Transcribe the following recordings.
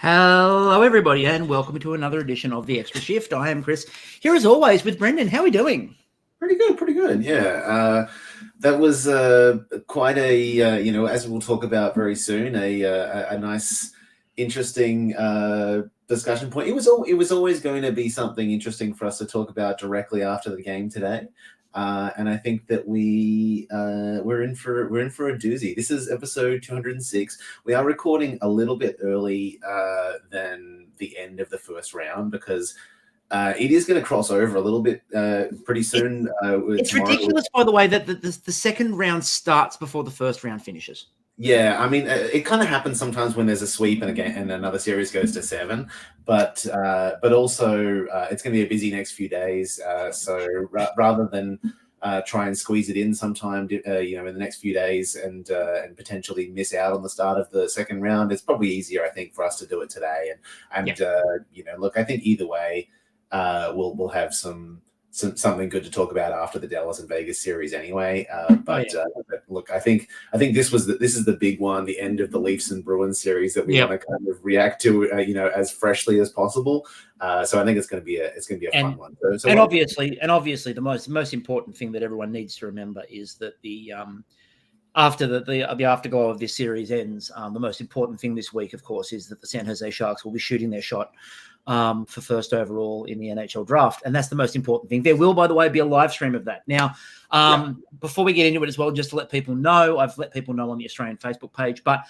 Hello, everybody, and welcome to another edition of The Extra Shift. I am Chris, here as always with Brendan. How are we doing? Pretty good. Yeah, that was quite a as we'll talk about very soon, a nice, interesting discussion point. It was always going to be something interesting for us to talk about directly after the game today, and I think that we're in for a doozy. This is episode 206. We are recording a little bit early than the end of the first round because. It is going to cross over a little bit pretty soon. It's ridiculous, by the way, that the second round starts before the first round finishes. Yeah, I mean, it kind of happens sometimes when there's a sweep and another series goes to 7. But also it's going to be a busy next few days. So rather than try and squeeze it in sometime, in the next few days and potentially miss out on the start of the second round, it's probably easier, I think, for us to do it today. Look, I think either way. We'll have something good to talk about after the Dallas and Vegas series anyway. But look, I think this is the big one, the end of the Leafs and Bruins series that we want to kind of react to, as freshly as possible. So I think it's going to be a fun one. Obviously, the most important thing that everyone needs to remember is that after the afterglow of this series ends, the most important thing this week, of course, is that the San Jose Sharks will be shooting their shot for first overall in the NHL draft. And that's the most important thing. There will, by the way, be a live stream of that. Now, before we get into it as well, just to let people know, I've let people know on the Australian Facebook page, but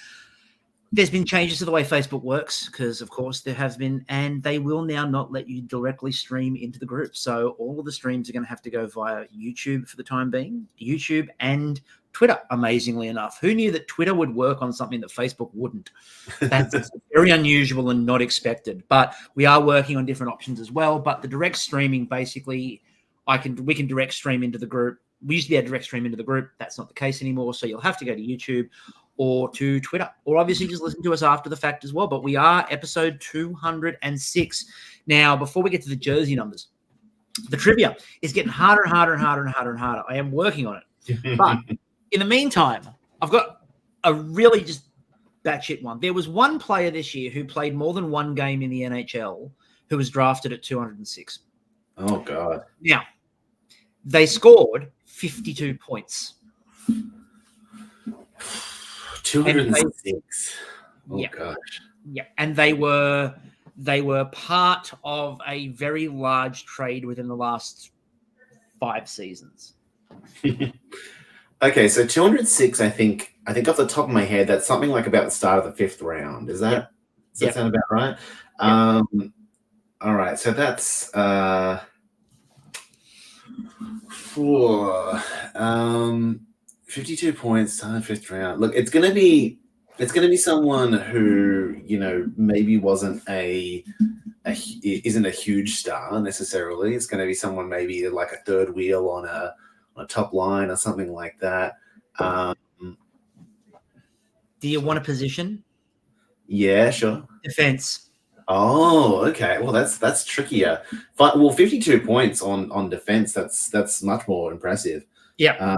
there's been changes to the way Facebook works because, of course, there has been, and they will now not let you directly stream into the group. So all of the streams are going to have to go via YouTube for the time being, YouTube and Twitter, amazingly enough. Who knew that Twitter would work on something that Facebook wouldn't? That's very unusual and not expected. But we are working on different options as well. But the direct streaming, basically, we can direct stream into the group. We used to be able to direct stream into the group. That's not the case anymore. So you'll have to go to YouTube or to Twitter, or obviously just listen to us after the fact as well. But we are episode 206. Now, before we get to the jersey numbers, the trivia is getting harder and harder and harder and harder and harder. I am working on it. But in the meantime, I've got a really just batshit one. There was one player this year who played more than one game in the NHL who was drafted at 206. Oh, God. Now, they scored 52 points. 206. Gosh. Yeah, and they were part of a very large trade within the last 5 seasons. Okay, so 206, I think off the top of my head, that's something like about the start of the 5th round. Does that sound about right? All right, so that's 52 points, time 5th round. Look, it's gonna be someone who maybe isn't a huge star necessarily. It's going to be someone maybe like a third wheel on a top line or something like that. Do you want a position? Yeah, sure. Defense. Oh, okay. Well, that's trickier. But 52 points on defense. That's much more impressive. Yeah.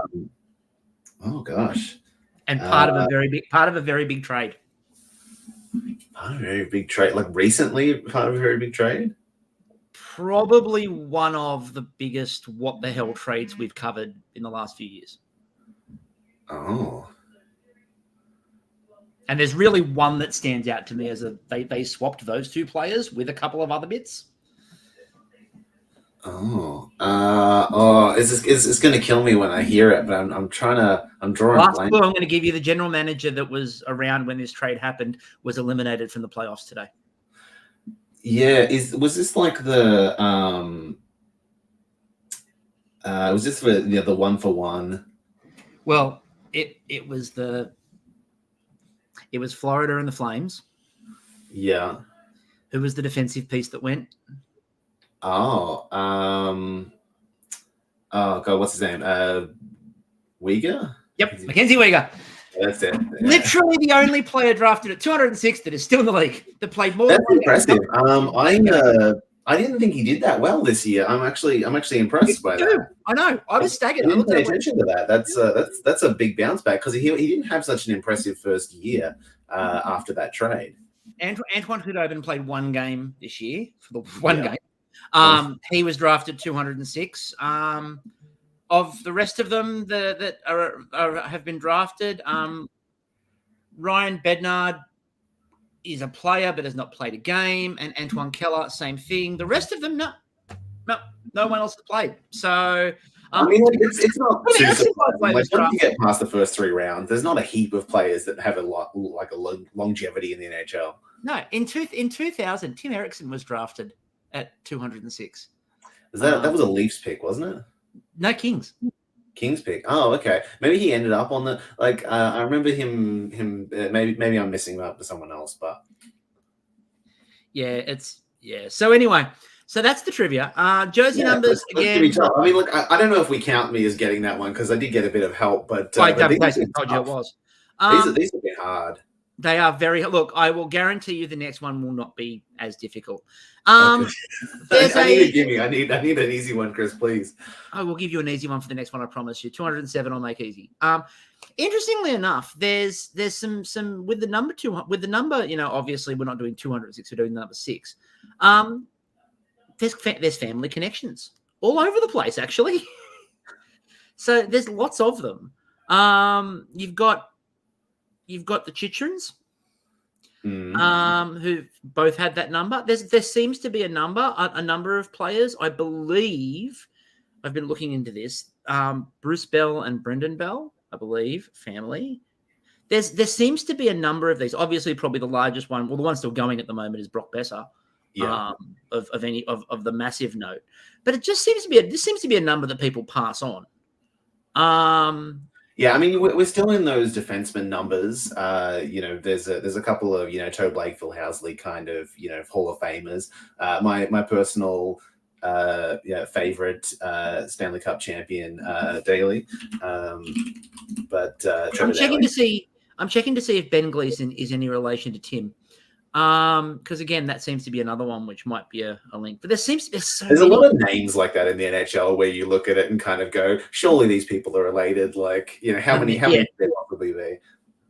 Oh gosh. And part of a very big trade. Part of a very big trade, like recently. Part of a very big trade. Probably one of the biggest what the hell trades we've covered in the last few years. Oh. And there's really one that stands out to me as they swapped those 2 players with a couple of other bits. It's going to kill me when I hear it, but I'm drawing Last blank. clue I'm going to give you: the general manager that was around when this trade happened was eliminated from the playoffs today. Yeah, was this like the was this for the 1-for-1? Well, it was Florida and the Flames. Yeah. Who was the defensive piece that went? Oh God, what's his name? Uyghur? Yep, Mackenzie Uyghur. That's it. Yeah. Literally the only player drafted at 206 that is still in the league that played more. That's impressive. I didn't think he did that well this year. I'm actually impressed by that. I know. I was staggered. I didn't pay attention to that. That's a big bounce back because he didn't have such an impressive first year after that trade. Antoine Hudobin played one game this year for the one game. He was drafted 206. Of the rest of them that have been drafted, Ryan Bednard is a player but has not played a game, and Antoine Keller, same thing. The rest of them, no one else has played. So, I mean, it's not too surprising. Like, once you get past the first 3 rounds, there's not a heap of players that have a longevity in the NHL. No, in 2000, Tim Erickson was drafted at 206. That was a Leafs pick, wasn't it? No, Kings pick. Oh, okay. Maybe he ended up on the I remember him. Maybe I'm missing him up with someone else, but So anyway, so that's the trivia. Jersey numbers again. I mean, look, I don't know if we count me as getting that one because I did get a bit of help, but I basically told you it was. These have been hard. They are very. Look, I will guarantee you the next one will not be as difficult. I need an easy one, Chris, please. I will give you an easy one for the next one. I promise you. 207 I'll make easy. Interestingly enough, there's some with the number 200 with the number. Obviously we're not doing 206. We're doing the number 6. There's family connections all over the place, actually. So there's lots of them. You've got the Chichrins, who both had that number. There seems to be a number of players. I believe I've been looking into this. Bruce Bell and Brendan Bell, I believe, family. There seems to be a number of these. Obviously, probably the largest one. Well, the one still going at the moment is Brock Besser. Yeah. Of the massive note, but it just seems to be a number that people pass on. Yeah, I mean, we're still in those defenseman numbers. There's a couple of Toe Blake, Phil Housley kind of Hall of Famers. My personal favorite Stanley Cup champion Daly. But I'm checking to see if Ben Gleason is any relation to Tim. Because again, that seems to be another one which might be a link. But there's a lot of names like that in the NHL where you look at it and kind of go, surely these people are related. Like, how many could there possibly be?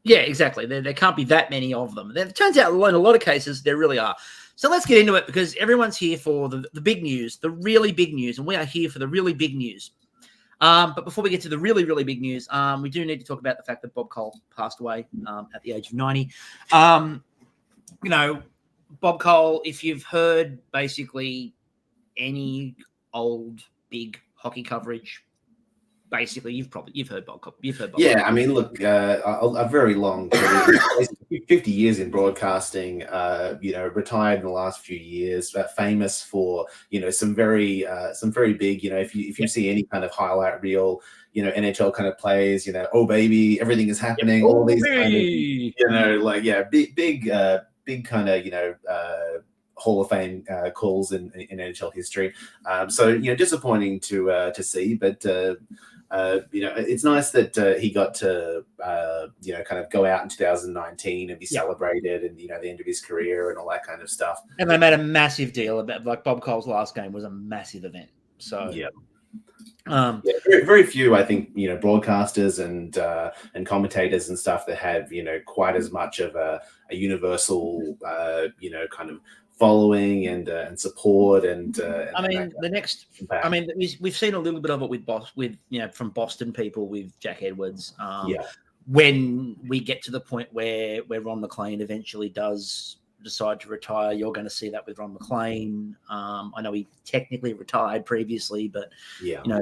Yeah, exactly. There can't be that many of them. It turns out in a lot of cases there really are. So let's get into it because everyone's here for the big news, the really big news, and we are here for the really big news. But before we get to the really, really big news, we do need to talk about the fact that Bob Cole passed away at the age of 90. Bob Cole, if you've heard basically any old big hockey coverage, basically you've heard Bob Cole. Yeah, I mean, look, a very long career, 50 years in broadcasting. Retired in the last few years. Famous for some very big. If you see any kind of highlight reel, NHL kind of plays. Oh baby, everything is happening. All these kind of big kind of Hall of Fame calls in NHL history. So disappointing to see, but it's nice that he got to kind of go out in 2019 and be celebrated, and the end of his career and all that kind of stuff. And they made a massive deal about Bob Cole's last game was a massive event. So very few, I think, broadcasters and commentators and stuff that have quite as much of a universal kind of following and support and we've seen a little bit of it from Boston people with Jack Edwards. When we get to the point where Ron McLean eventually does decide to retire, you're going to see that with Ron McLean. I know he technically retired previously, but the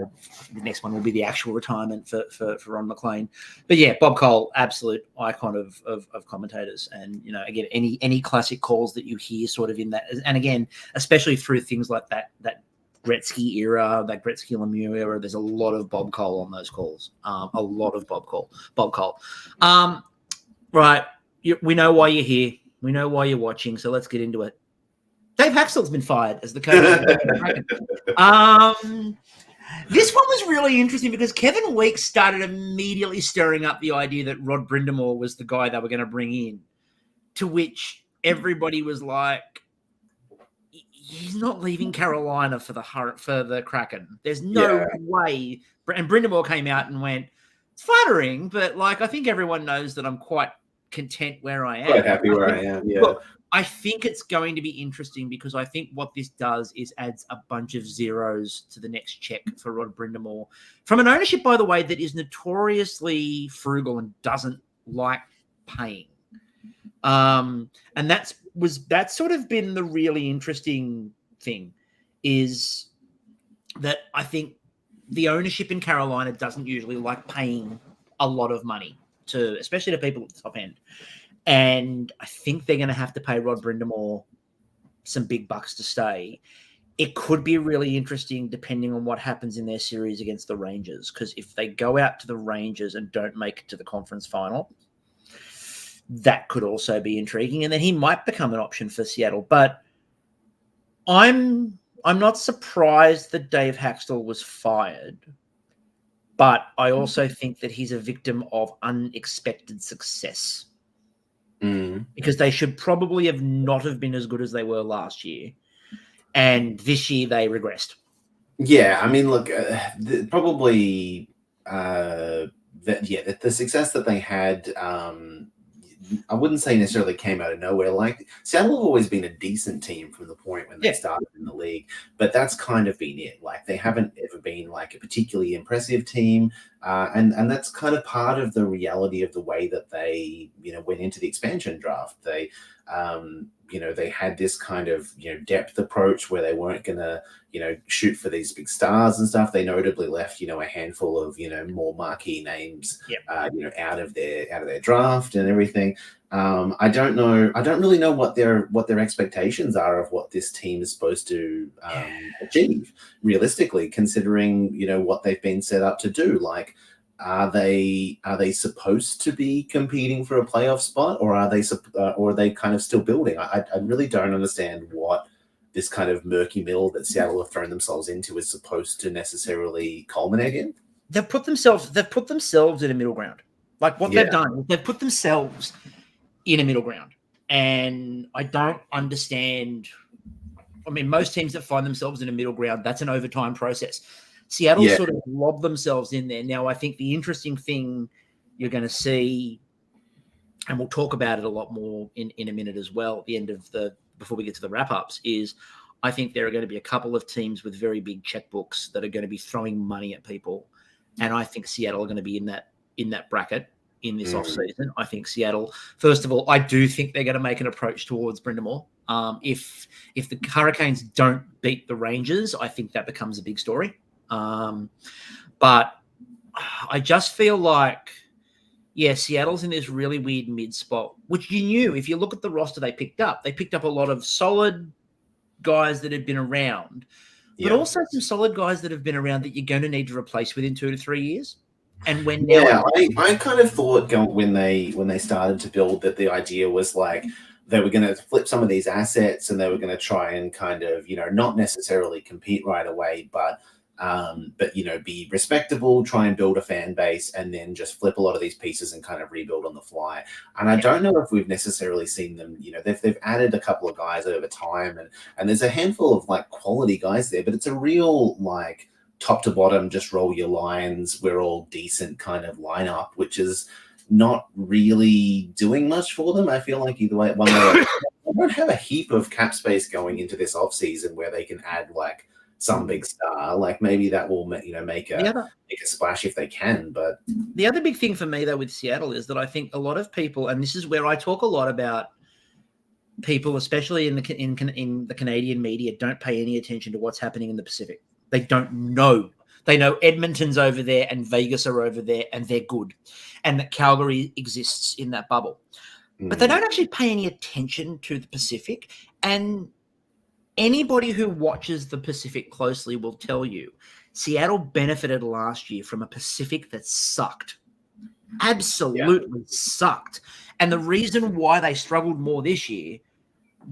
next one will be the actual retirement for Ron McLean. But Bob Cole, absolute icon of commentators, and again, any classic calls that you hear sort of in that, and again, especially through things like that Gretzky era, that Gretzky Lemieux era, there's a lot of Bob Cole on those calls. A lot of Bob Cole. Right, we know why you're here. We know why you're watching, so let's get into it. Dave Haxtell's been fired as the coach. This one was really interesting because Kevin Weeks started immediately stirring up the idea that Rod Brind'Amour was the guy they were going to bring in, to which everybody was like, he's not leaving Carolina for the Kraken. There's no way. And Brind'Amour came out and went, it's flattering, but I think everyone knows that I'm quite content where I am. Quite happy where I am. Yeah. I think it's going to be interesting because I think what this does is adds a bunch of zeros to the next check for Rod Brindamore from an ownership, by the way, that is notoriously frugal and doesn't like paying. And that's sort of been the really interesting thing, is that I think the ownership in Carolina doesn't usually like paying a lot of money to, especially to people at the top end. And I think they're going to have to pay Rod Brindamore some big bucks to stay. It could be really interesting depending on what happens in their series against the Rangers, because if they go out to the Rangers and don't make it to the conference final, that could also be intriguing. And then he might become an option for Seattle. But I'm not surprised that Dave Haxtell was fired, but I also think that he's a victim of unexpected success. Because they should probably have not have been as good as they were last year, and this year they regressed. Yeah, I mean, look, probably the success that they had, I wouldn't say necessarily came out of nowhere. Like, Seattle have always been a decent team from the point when they started in the league, but that's kind of been it. Like, they haven't ever been like a particularly impressive team, and that's kind of part of the reality of the way that they, went into the expansion draft. They, they had this kind of, depth approach where they weren't going to, shoot for these big stars and stuff. They notably left, a handful of, more marquee names, out of their draft and everything. I don't really know what their expectations are of what this team is supposed to achieve realistically, considering, what they've been set up to do. Like, are they supposed to be competing for a playoff spot, or are they kind of still building? I really don't understand what this kind of murky middle that Seattle have thrown themselves into is supposed to necessarily culminate in. They've put themselves in a middle ground. Like, what they've done, they've put themselves in a middle ground. And I don't understand. I mean, most teams that find themselves in a middle ground, that's an overtime process. Seattle sort of lobbed themselves in there. Now, I think the interesting thing you're going to see, and we'll talk about it a lot more in a minute as well, at the end of before we get to the wrap-ups, is I think there are going to be a couple of teams with very big checkbooks that are going to be throwing money at people. And I think Seattle are going to be in that bracket in this offseason. I think Seattle, first of all, I do think they're going to make an approach towards Brindamore. If the Hurricanes don't beat the Rangers, I think that becomes a big story. But I just feel like, Seattle's in this really weird mid spot, which you knew. If you look at the roster they picked up a lot of solid guys that had been around, but also some solid guys that have been around that you're going to need to replace within 2 to 3 years. And when I kind of thought when they started to build that the idea was like they were going to flip some of these assets and they were going to try and kind of, not necessarily compete right away, but be respectable, try and build a fan base, and then just flip a lot of these pieces and kind of rebuild on the fly. And I don't know if we've necessarily seen them, they've added a couple of guys over time, and there's a handful of like quality guys there, but it's a real like top to bottom, just roll your lines, we're all decent kind of lineup, which is not really doing much for them. I feel like either way, one way, they don't have a heap of cap space going into this off season where they can add like some big star. Like maybe that will make a splash if they can. But the other big thing for me though with Seattle is that I think a lot of people, and this is where I talk a lot about people, especially in the Canadian media, don't pay any attention to what's happening in the Pacific. They don't know. They know Edmonton's over there and Vegas are over there and they're good, and that Calgary exists in that bubble. But they don't actually pay any attention to the Pacific. And anybody who watches the Pacific closely will tell you Seattle benefited last year from a Pacific that sucked. Absolutely sucked. And the reason why they struggled more this year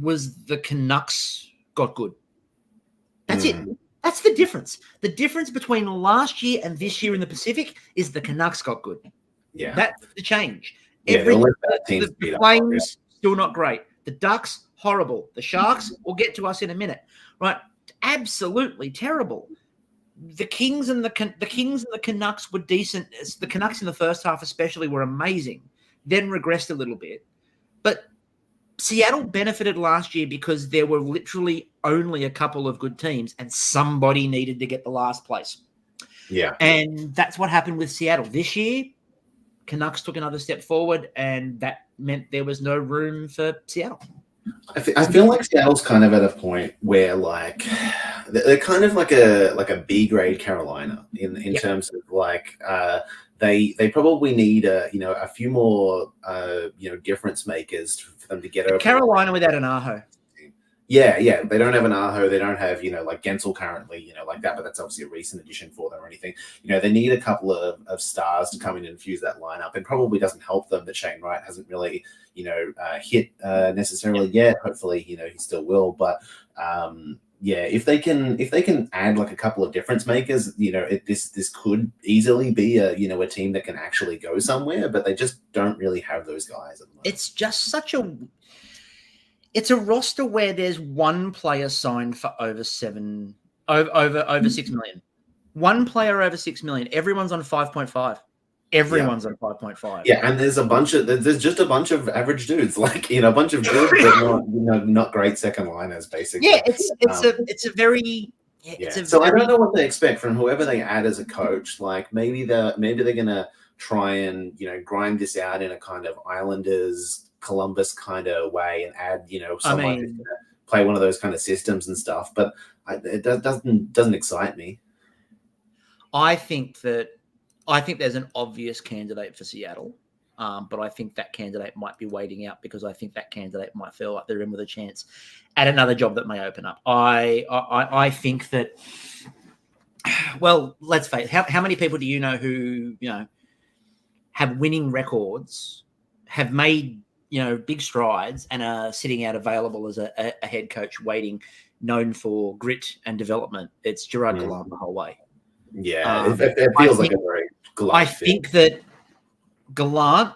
was the Canucks got good. That's it. That's the difference. The difference between last year and this year in the Pacific is the Canucks got good. Yeah. That's the change. The Flames, still not great. The Ducks, horrible. The Sharks, we'll get to us in a minute. Right? Absolutely terrible. The Kings and the Canucks were decent. The Canucks in the first half especially were amazing. Then regressed a little bit. But Seattle benefited last year because there were literally only a couple of good teams and somebody needed to get the last place. Yeah. And that's what happened with Seattle. This year, Canucks took another step forward, and that meant there was no room for Seattle. I feel like Seattle's kind of at a point where like they're kind of like a B grade Carolina in terms of like they probably need a few more difference makers for them to get over. Carolina without an Aho. Yeah, they don't have an Aho, they don't have like Gensel currently, like that, but that's obviously a recent addition for them or anything. They need a couple of stars to come in and fuse that lineup. It probably doesn't help them that Shane Wright hasn't really hit necessarily yet. Hopefully, he still will, but if they can add like a couple of difference makers, this could easily be a team that can actually go somewhere, but they just don't really have those guys at the moment. It's just it's a roster where there's one player signed for over 6 million. One player over 6 million. Everyone's on 5.5. Everyone's on 5.5. Yeah, and there's just a bunch of average dudes, like a bunch of good but not great second liners, basically. Yeah, it's a very So I don't know what they expect from whoever they add as a coach. Like maybe they're gonna try and grind this out in a kind of Islanders Columbus kind of way and add someone who's gonna play one of those kind of systems and stuff. But it doesn't excite me. I think there's an obvious candidate for Seattle, but I think that candidate might be waiting out because I think that candidate might feel like they're in with a chance at another job that may open up. I think that, well, let's face it, how many people do you know who have winning records, have made big strides, and are sitting out available as a head coach waiting, known for grit and development? It's Gerard Gallant the whole way. Yeah, it feels like a very Gallant I think that Gallant,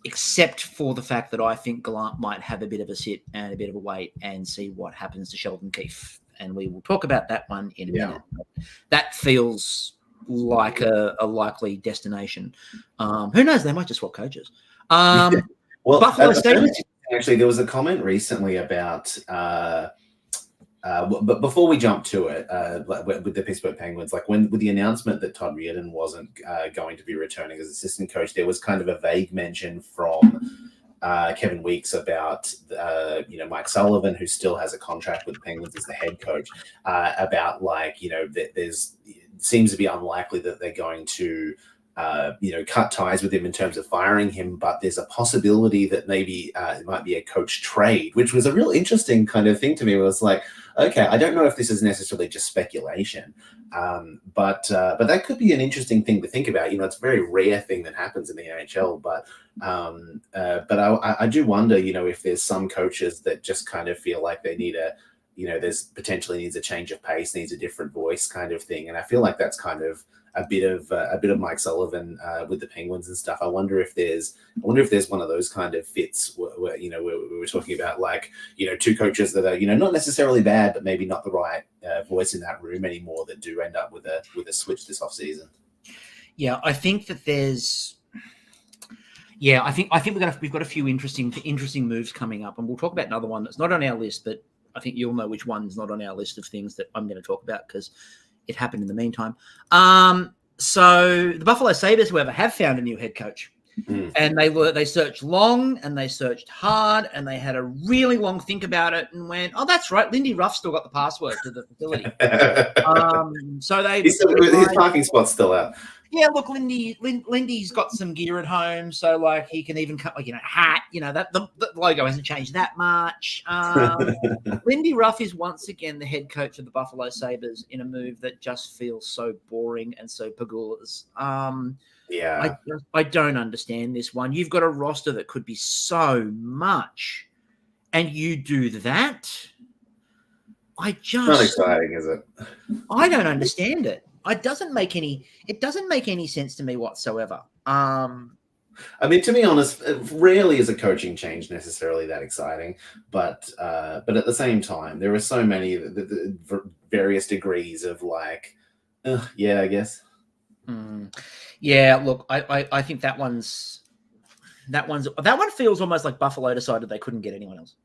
except for the fact that I think Gallant might have a bit of a sit and a bit of a wait and see what happens to Sheldon Keefe. And we will talk about that one in a minute. That feels like a likely destination. Who knows? They might just swap coaches. Well, Buffalo State. Actually, there was a comment recently about, but before we jump to it, with the Pittsburgh Penguins, like with the announcement that Todd Reardon wasn't going to be returning as assistant coach, there was kind of a vague mention from Kevin Weeks about Mike Sullivan, who still has a contract with the Penguins as the head coach, about there's seems to be unlikely that they're going to cut ties with him in terms of firing him, but there's a possibility that maybe it might be a coach trade, which was a real interesting kind of thing to me. It was like, okay, I don't know if this is necessarily just speculation, but that could be an interesting thing to think about. It's a very rare thing that happens in the NHL, but I do wonder, if there's some coaches that just kind of feel like they need there's potentially needs a change of pace, needs a different voice kind of thing, and I feel like that's kind of a bit of Mike Sullivan with the Penguins and stuff. I wonder if there's one of those kind of fits where we were talking about, like, two coaches that are not necessarily bad, but maybe not the right voice in that room anymore, that do end up with a switch this off season. Yeah, I think that there's. Yeah, I think we've got a few interesting moves coming up, and we'll talk about another one that's not on our list, but I think you'll know which one's not on our list of things that I'm going to talk about because it happened in the meantime. So the Buffalo Sabres, whoever, have found a new head coach. And they searched long and they searched hard and they had a really long think about it and went, oh, that's right, Lindy Ruff still got the password to the facility. So his parking spot's still out. Yeah, look, Lindy's got some gear at home, so like he can even cut hat. That the logo hasn't changed that much. Lindy Ruff is once again the head coach of the Buffalo Sabres in a move that just feels so boring and so Pagulas. Yeah, I don't understand this one. You've got a roster that could be so much, and you do that. Not exciting, is it? I don't understand it. It doesn't make any sense to me whatsoever. I mean, to be honest, rarely is a coaching change necessarily that exciting, but at the same time, there are so many the various degrees of like, yeah, I guess. Yeah, look, I think that one's That one feels almost like Buffalo decided they couldn't get anyone else.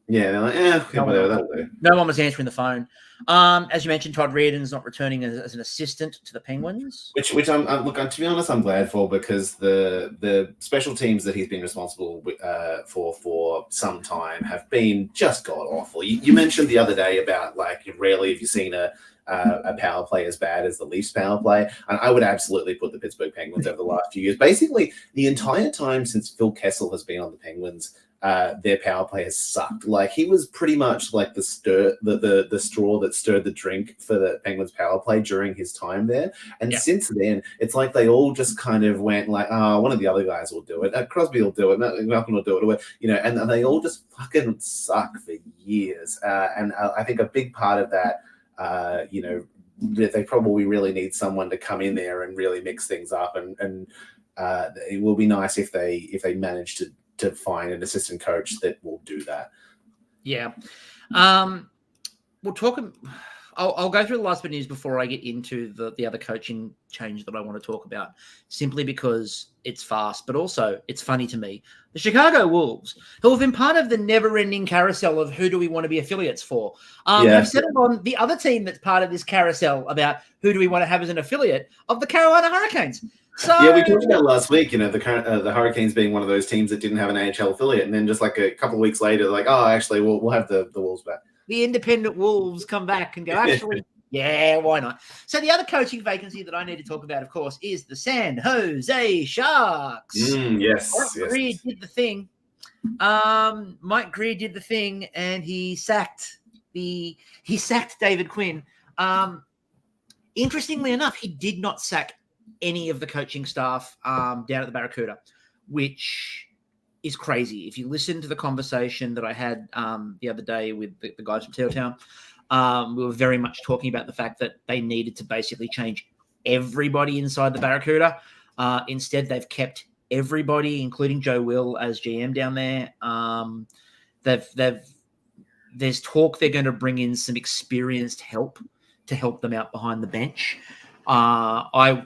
Yeah, they're like, whatever, that'll do. No one was answering the phone. As you mentioned, Todd Reardon's not returning as an assistant to the Penguins. Which I'm to be honest, I'm glad for, because the special teams that he's been responsible for some time have been just god awful. You mentioned the other day about, like, rarely have you seen a power play as bad as the Leafs power play. And I would absolutely put the Pittsburgh Penguins over the last few years. Basically, the entire time since Phil Kessel has been on the Penguins, their power play has sucked. Like, he was pretty much like the straw that stirred the drink for the Penguins power play during his time there. And since then, it's like they all just kind of went like, one of the other guys will do it. Crosby will do it. Malcolm will do it. And they all just fucking suck for years. And I think a big part of that, they probably really need someone to come in there and really mix things up. And it will be nice if they manage to find an assistant coach that will do that. Yeah. We'll talk. I'll go through the last bit of news before I get into the other coaching change that I want to talk about, simply because it's fast, but also it's funny to me. The Chicago Wolves, who have been part of the never-ending carousel of who do we want to be affiliates for, have settled on the other team that's part of this carousel about who do we want to have as an affiliate of the Carolina Hurricanes. So, yeah, we talked about last week, the Hurricanes being one of those teams that didn't have an AHL affiliate, and then just like a couple of weeks later, like, actually, we'll have the Wolves back. The independent Wolves come back and go, actually, yeah, why not? So the other coaching vacancy that I need to talk about, of course, is the San Jose Sharks. Yes. Mike Greer did the thing. Mike Greer did the thing, and he sacked David Quinn. Interestingly enough, he did not sack any of the coaching staff down at the Barracuda, which is crazy. If you listen to the conversation that I had the other day with the guys from Teotown, we were very much talking about the fact that they needed to basically change everybody inside the Barracuda. Instead, they've kept everybody, including Joe Will, as GM down there. There's talk they're going to bring in some experienced help to help them out behind the bench. I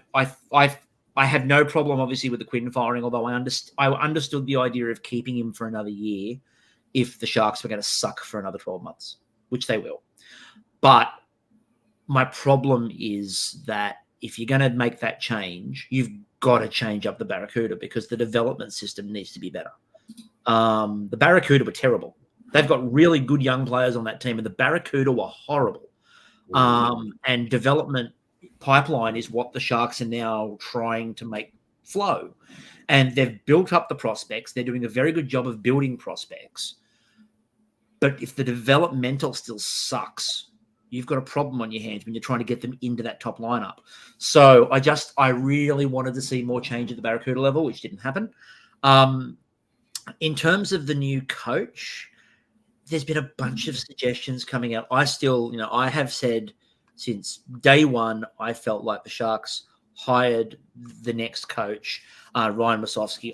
have no problem, obviously, with the Quinn firing, although I understood the idea of keeping him for another year if the Sharks were going to suck for another 12 months, which they will. But my problem is that if you're going to make that change, you've got to change up the Barracuda, because the development system needs to be better. The Barracuda were terrible. They've got really good young players on that team, and the Barracuda were horrible. And development pipeline is what the Sharks are now trying to make flow. And they've built up the prospects. They're doing a very good job of building prospects. But if the developmental still sucks, you've got a problem on your hands when you're trying to get them into that top lineup. So I really wanted to see more change at the Barracuda level, which didn't happen. In terms of the new coach, there's been a bunch of suggestions coming out. I have said since day one, I felt like the Sharks hired the next coach, Ryan Wasowski.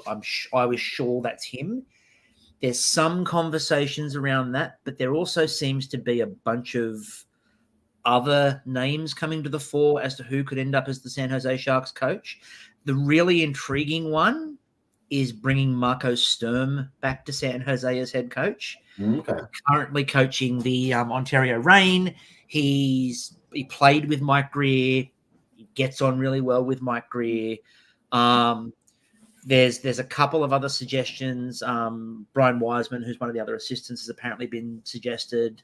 I was sure that's him. There's some conversations around that, but there also seems to be a bunch of other names coming to the fore as to who could end up as the San Jose Sharks coach. The really intriguing one is bringing Marco Sturm back to San Jose as head coach. Okay. Currently coaching the Ontario Reign. He played with Mike Greer. He gets on really well with Mike Greer. There's a couple of other suggestions. Brian Wiseman, who's one of the other assistants, has apparently been suggested.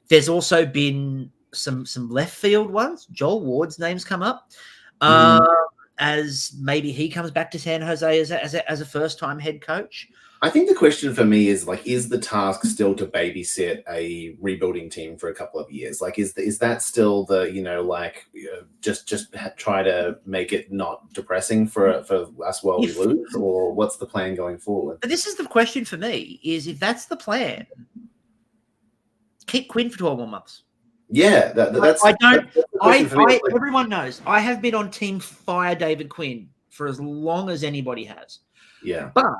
There's also been some left field ones. Joel Ward's name's come up as maybe he comes back to San Jose as a first-time head coach. I think the question for me is, like, is the task still to babysit a rebuilding team for a couple of years? Like, is that still the, just try to make it not depressing for us while we lose, or what's the plan going forward? This is the question for me, is if that's the plan, keep Quinn for 12 more months. Yeah, everyone knows I have been on team fire David Quinn for as long as anybody has. Yeah. But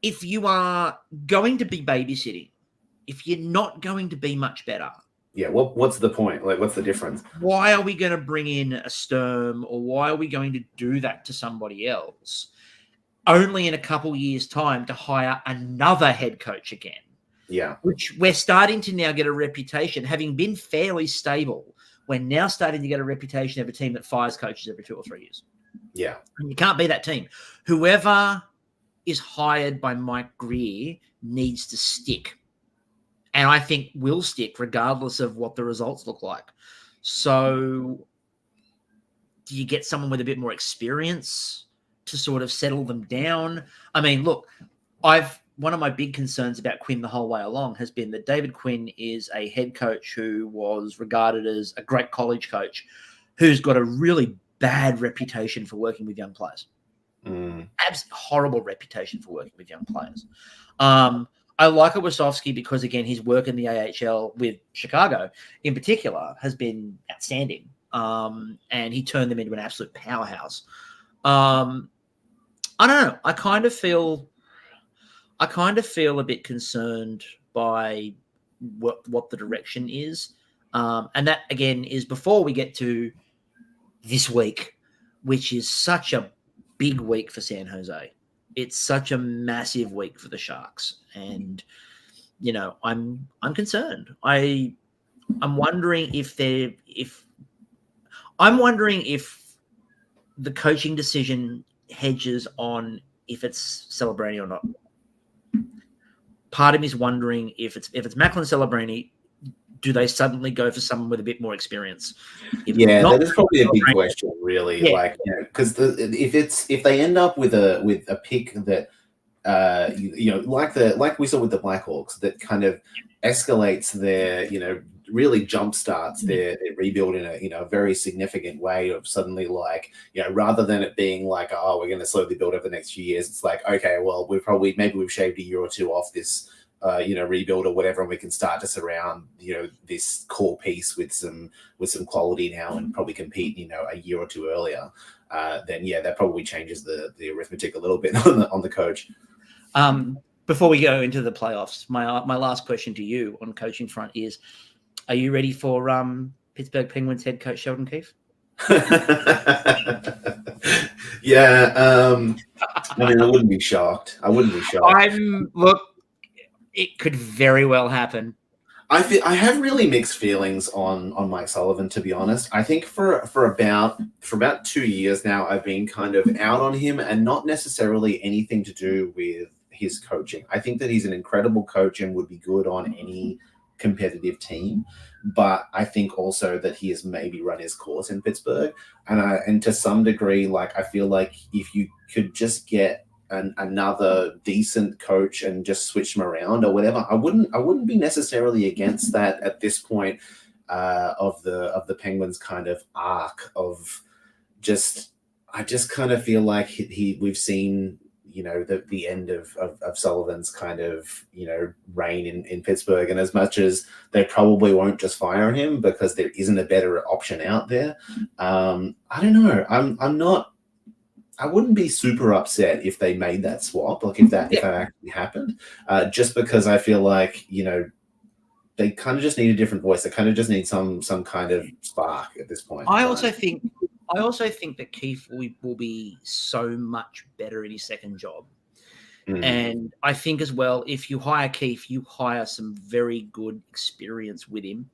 if you are going to be babysitting, if you're not going to be much better. Yeah, what's the point? Like, what's the difference? Why are we going to bring in a Sturm, or why are we going to do that to somebody else? only in a couple years' time to hire another head coach again. Yeah. Which we're starting to now get a reputation, having been fairly stable. We're now starting to get a reputation of a team that fires coaches every 2 or 3 years. Yeah. And you can't be that team. Whoever is hired by Mike Greer needs to stick. And I think will stick regardless of what the results look like. So do you get someone with a bit more experience to sort of settle them down? I mean, look, one of my big concerns about Quinn the whole way along has been that David Quinn is a head coach who was regarded as a great college coach who's got a really bad reputation for working with young players. Horrible reputation for working with young players. I like Wasowski because, again, his work in the AHL with Chicago in particular has been outstanding. And he turned them into an absolute powerhouse. I don't know. I kind of feel a bit concerned by what the direction is. And that, again, is before we get to this week, which is such a big week for San Jose. It's such a massive week for the Sharks. And, you know, I'm concerned. I'm wondering if the coaching decision hedges on if it's Celebrini or not. Part of me is wondering if it's Macklin Celebrini, do they suddenly go for someone with a bit more experience? That is probably a big question, really. Yeah. Like, you know, because if they end up with a pick that like we saw with the Blackhawks, that kind of escalates their, you know, really jumpstarts their rebuild in a very significant way of suddenly, like, you know, rather than it being like, oh, we're going to slowly build over the next few years, it's like, okay, well, maybe we've shaved a year or two off this rebuild or whatever, and we can start to surround, you know, this core piece with some quality now and probably compete, you know, a year or two earlier. Then that probably changes the arithmetic a little bit on the coach. Before we go into the playoffs, my last question to you on coaching front is, are you ready for Pittsburgh Penguins head coach Sheldon Keefe? Yeah, I mean, I wouldn't be shocked. Look, it could very well happen. I have really mixed feelings on Mike Sullivan, to be honest. I think for about 2 years now, I've been kind of out on him, and not necessarily anything to do with his coaching. I think that he's an incredible coach and would be good on any competitive team, but I think also that he has maybe run his course in Pittsburgh, and to some degree, like, I feel like if you could just get another decent coach and just switch them around or whatever, I wouldn't be necessarily against that at this point of the Penguins kind of arc of just. I just kind of feel like we've seen, you know, the end of Sullivan's kind of, you know, reign in Pittsburgh. And as much as they probably won't just fire him because there isn't a better option out there, I don't know. I wouldn't be super upset if they made that swap, like if that actually happened, just because I feel like, you know, they kind of just need a different voice. They kind of just need some kind of spark at this point. I also think that Keefe will be so much better in his second job. And I think as well, if you hire Keefe, you hire some very good experience with him,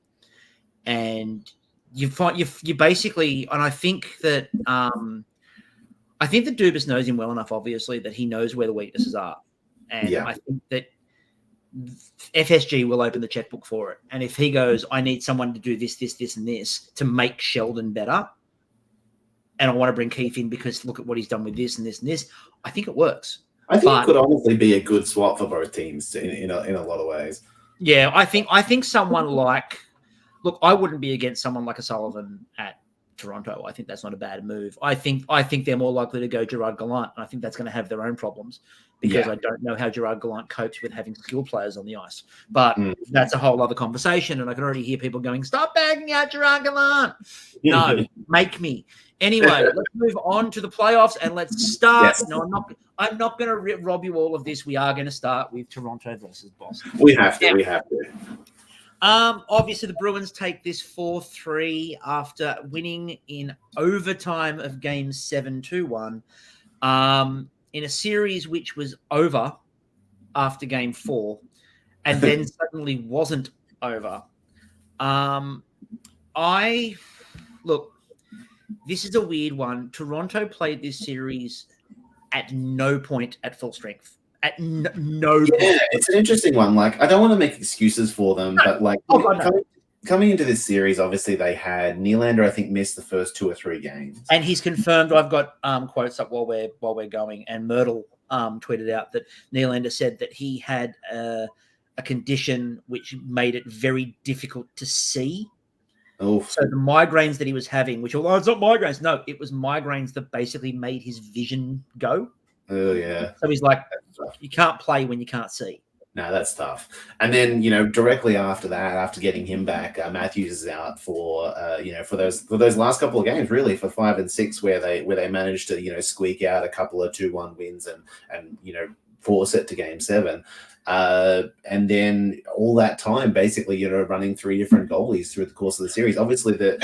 and you basically, and I think that Dubas knows him well enough, obviously, that he knows where the weaknesses are, and I think that FSG will open the checkbook for it. And if he goes, I need someone to do this, this, this, and this to make Sheldon better, and I want to bring Keefe in because look at what he's done with this and this and this, I think it works. I think it could honestly be a good swap for both teams in a lot of ways. Yeah, I think someone like, look, I wouldn't be against someone like a Sullivan at Toronto. I think that's not a bad move. I think they're more likely to go Gerard Gallant, and I think that's going to have their own problems because I don't know how Gerard Gallant copes with having skill players on the ice. But that's a whole other conversation, and I can already hear people going, "Stop bagging out Gerard Gallant." No, make me. Anyway, let's move on to the playoffs and let's start. Yes. No, I'm not going to rob you all of this. We are going to start with Toronto versus Boston. We have to. Obviously, the Bruins take this 4-3 after winning in overtime of Game 7 2-1. in a series which was over after game 4 and then suddenly wasn't over. This is a weird one. Toronto played this series at no point at full strength. At no point. It's an interesting one. Like, I don't want to make excuses for them, but like coming into this series, obviously they had Nylander, I think, missed the first 2 or 3 games, and he's confirmed. I've got quotes up while we're going, and Myrtle tweeted out that Nylander said that he had a condition which made it very difficult to see. Oof. So the migraines that he was having, which, although it's not migraines, no, it was migraines that basically made his vision go. Oh, yeah. So he's like, you can't play when you can't see. No, that's tough. And then, directly after that, after getting him back, Matthews is out for those last couple of games, really, for 5 and 6, where they managed to, squeak out a couple of 2-1 wins and force it to game 7. And then all that time, basically, running 3 different goalies through the course of the series. Obviously, to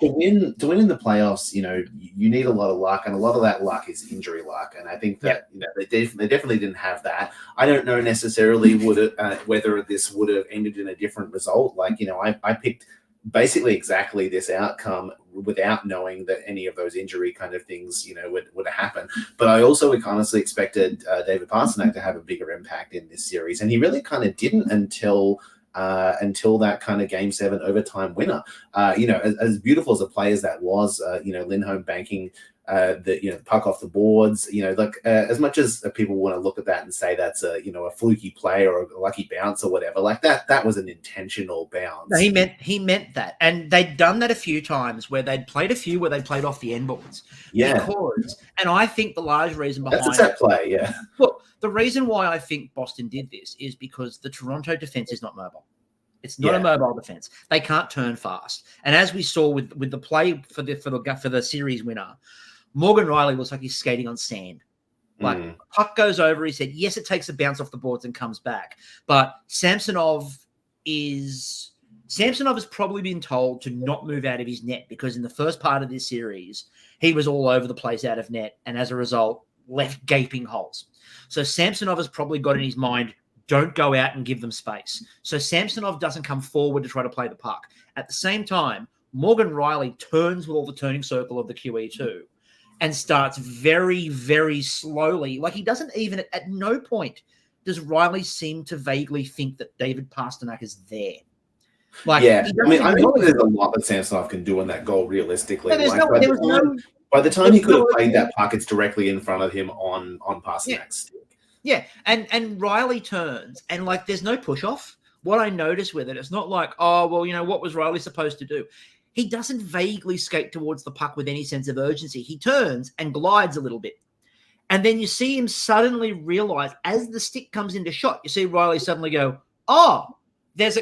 win in the playoffs, you need a lot of luck, and a lot of that luck is injury luck. And I think that they definitely didn't have that. I don't know necessarily whether this would have ended in a different result. Like, I picked basically exactly this outcome without knowing that any of those injury kind of things, would happen. But I also honestly expected David Pastrnak to have a bigger impact in this series, and he really kind of didn't until that kind of game 7 overtime winner. As beautiful as a play as that was, Lindholm banking the puck off the boards, as much as people want to look at that and say that's a fluky play or a lucky bounce or whatever, like that was an intentional bounce. No, he meant that, and they'd done that a few times where they'd played off the end boards. Yeah, and I think the large reason behind that's a set play. Yeah, look, the reason why I think Boston did this is because the Toronto defense is not mobile. It's not a mobile defense. They can't turn fast, and as we saw with the play for the series winner, Morgan Riley looks like he's skating on sand. Like, puck goes over. He said, yes, it takes a bounce off the boards and comes back. But Samsonov has probably been told to not move out of his net, because in the first part of this series, he was all over the place out of net, and as a result, left gaping holes. So Samsonov has probably got in his mind, don't go out and give them space. So Samsonov doesn't come forward to try to play the puck. At the same time, Morgan Riley turns with all the turning circle of the QE2 and starts very, very slowly. Like, he doesn't even, at no point does Riley seem to vaguely think that David Pastrnak is there. Like, I think there's a lot that Samsonov can do on that goal realistically. By the time he could have played that puck, it's directly in front of him on Pastrnak's stick. Yeah, and Riley turns, and like, there's no push off. What I noticed with it, it's not like, oh, well, what was Riley supposed to do? He doesn't vaguely skate towards the puck with any sense of urgency. He turns and glides a little bit. And then you see him suddenly realize, as the stick comes into shot, you see Riley suddenly go, oh,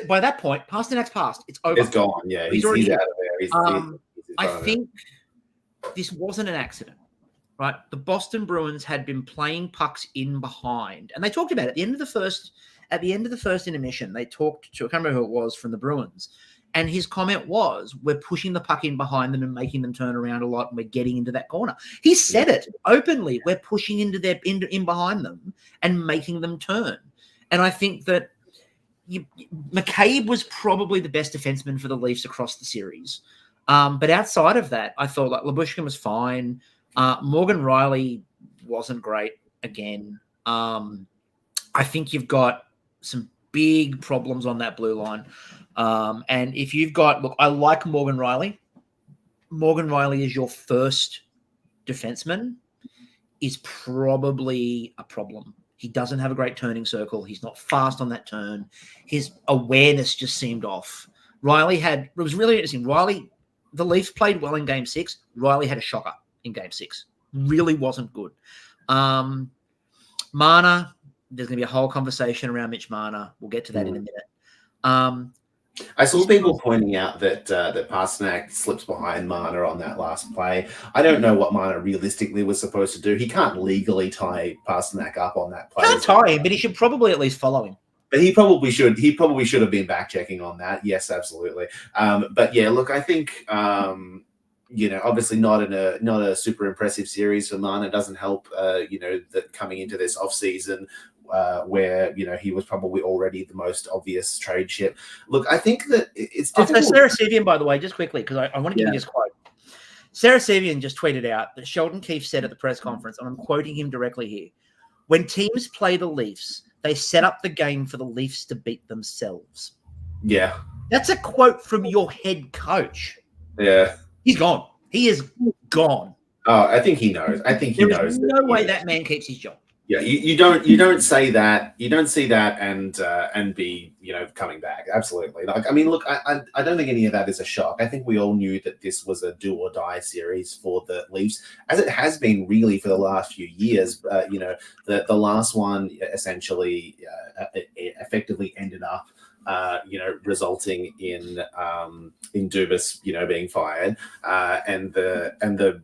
by that point, Pasternak's passed. It's over. It's gone. Yeah, he's out of there. He's I think this wasn't an accident, right? The Boston Bruins had been playing pucks in behind. And they talked about it at the end of the first intermission. They talked to, I can't remember who it was from the Bruins. And his comment was, we're pushing the puck in behind them and making them turn around a lot, and we're getting into that corner. He said it openly. We're pushing in behind them and making them turn. And I think that McCabe was probably the best defenseman for the Leafs across the series. But outside of that, I thought like Lyubushkin was fine. Morgan Riley wasn't great again. I think you've got some big problems on that blue line. And if you've got, look, I like Morgan Riley. Morgan Riley is your first defenseman, is probably a problem. He doesn't have a great turning circle. He's not fast on that turn. His awareness just seemed off. It was really interesting. The Leafs played well in game 6. Riley had a shocker in game 6. Really wasn't good. Marner, there's going to be a whole conversation around Mitch Marner. We'll get to that in a minute. I saw people pointing out that Pastrnak slips behind Marner on that last play. I don't know what Marner realistically was supposed to do. He can't legally tie Pastrnak up on that play. Can't tie him, but he should probably at least follow him. But he probably should. He probably should have been back checking on that. Yes, absolutely. But yeah, look, I think obviously not a super impressive series for Mana. Doesn't help, that coming into this off season. Where he was probably already the most obvious trade ship. Look, I think that it's difficult. So Sarah Sevian, by the way, just quickly, because I want to give you this quote. Sarah Sevian just tweeted out that Sheldon Keefe said at the press conference, and I'm quoting him directly here, when teams play the Leafs, they set up the game for the Leafs to beat themselves. Yeah. That's a quote from your head coach. Yeah. He's gone. He is gone. Oh, I think he knows. I think he knows. There's no way that man keeps his job. Yeah, you don't say that. You don't see that and be coming back. Absolutely. Like, I mean, look, I don't think any of that is a shock. I think we all knew that this was a do or die series for the Leafs, as it has been really for the last few years. The last one essentially effectively ended up resulting in Dubas, being fired, and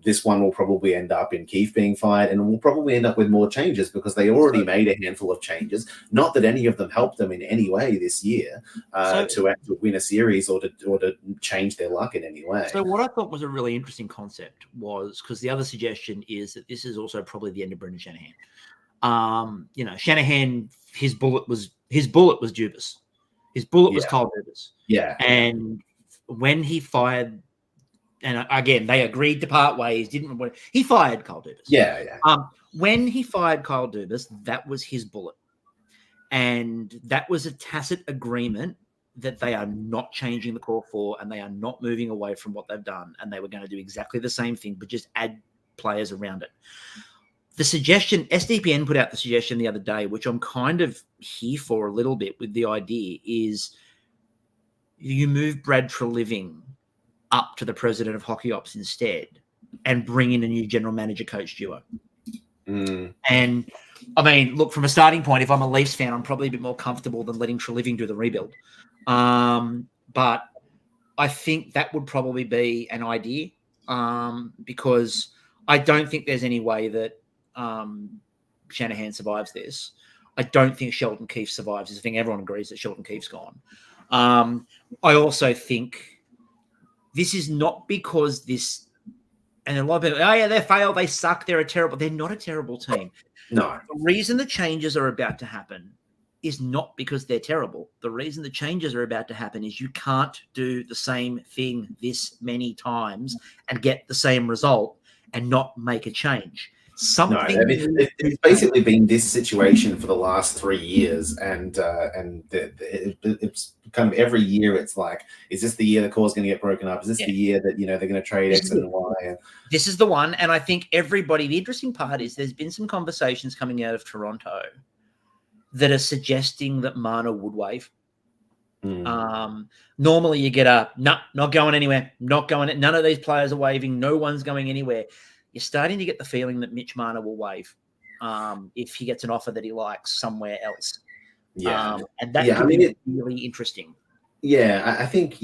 this one will probably end up in Keefe being fired, and we'll probably end up with more changes because they already made a handful of changes. Not that any of them helped them in any way this year to win a series or to change their luck in any way. So what I thought was a really interesting concept was, because the other suggestion is that this is also probably the end of Brendan Shanahan. Shanahan, his bullet was Dubas. His bullet was Kyle Dubas. Yeah. And when he fired, and again, they agreed to part ways, he fired Kyle Dubas. Yeah. When he fired Kyle Dubas, that was his bullet. And that was a tacit agreement that they are not changing the core four and they are not moving away from what they've done. And they were going to do exactly the same thing, but just add players around it. The suggestion, SDPN put out the suggestion the other day, which I'm kind of here for a little bit with the idea, is you move Brad Treliving up to the president of hockey ops instead and bring in a new general manager coach duo. And I mean, look, from a starting point, if I'm a Leafs fan, I'm probably a bit more comfortable than letting Treliving do the rebuild. But I think that would probably be an idea because I don't think there's any way that Shanahan survives this. I don't think Sheldon Keefe survives this. I think everyone agrees that Sheldon Keefe's gone. I also think this is not because this, and a lot of people, they failed, they suck, they're not a terrible team. No. The reason the changes are about to happen is not because they're terrible. The reason the changes are about to happen is you can't do the same thing this many times and get the same result and not make a change. It's basically been this situation for the last 3 years, and it's kind of every year it's like, is this the year the core is going to get broken up? Is this the year that they're going to trade X and Y? This is the one, and I think everybody. The interesting part is there's been some conversations coming out of Toronto that are suggesting that Mana would waive. Normally you get not going anywhere, not going. None of these players are waiving. No one's going anywhere. You're starting to get the feeling that Mitch Marner will waive if he gets an offer that he likes somewhere else. Yeah. And that could be really interesting. Yeah, I think,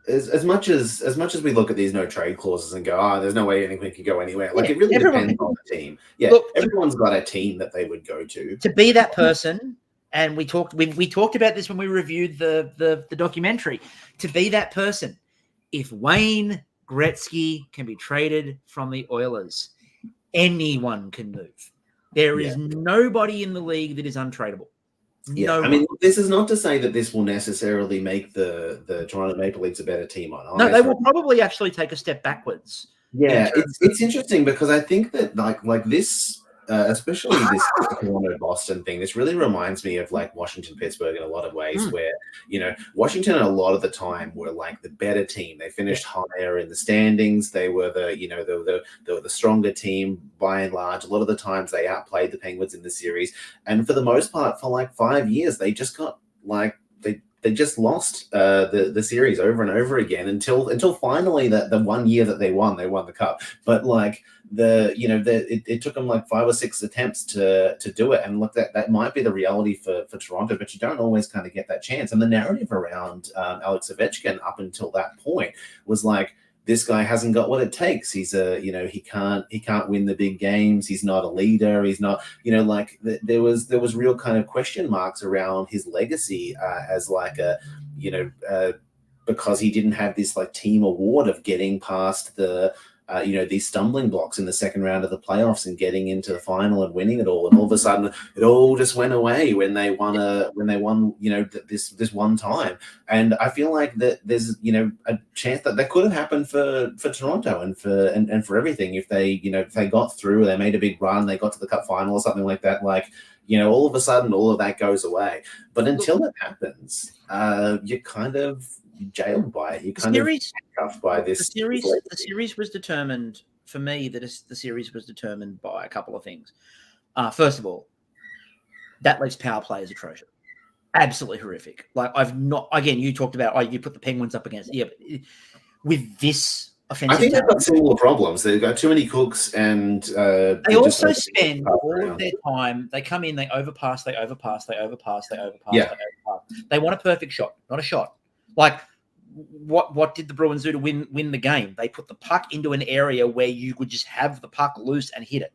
as much as we look at these no trade clauses and go, there's no way anything can go anywhere. Like, it really depends on the team. Yeah, look, everyone's got a team that they would go to. To be that person, and we talked about this when we reviewed the documentary, to be that person, if Wayne Gretzky can be traded from the Oilers, anyone can move. There is nobody in the league that is untradeable. Yeah, I mean, this is not to say that this will necessarily make the Toronto Maple Leafs a better team on ice. No, they will probably actually take a step backwards. Yeah, it's interesting because I think that like this, especially this Toronto-Boston thing, this really reminds me of like Washington-Pittsburgh in a lot of ways, where Washington a lot of the time were like the better team. They finished higher in the standings. They were the stronger team by and large. A lot of the times they outplayed the Penguins in the series, and for the most part, for like 5 years, they just got like they just lost the series over and over again until finally the 1 year that they won the cup. But like it took them like 5 or 6 attempts to do it. And look, that might be the reality for Toronto, but you don't always kind of get that chance. And the narrative around Alex Ovechkin up until that point was like, this guy hasn't got what it takes. He's he can't win the big games. He's not a leader. He's not, there was real kind of question marks around his legacy as like a because he didn't have this like team award of getting past the these stumbling blocks in the second round of the playoffs and getting into the final and winning it all. And all of a sudden, it all just went away when they won this one time. And I feel like that there's a chance that could have happened for Toronto and for everything if they got through, they made a big run, they got to the cup final or something like that. Like, all of a sudden, all of that goes away. But until it happens, you're kind of jailed by it. You kind of handcuffed by this. The series was determined for me. The series was determined by a couple of things. First of all, that Leafs power play is atrocious, absolutely horrific. Like you talked about, you put the Penguins up against, but with this offensive, I think they've got similar problems. They've got too many cooks, and they also spend all of their time. They come in, they overpass. They want a perfect shot, not a shot. Like, what did the Bruins do to win the game? They put the puck into an area where you could just have the puck loose and hit it.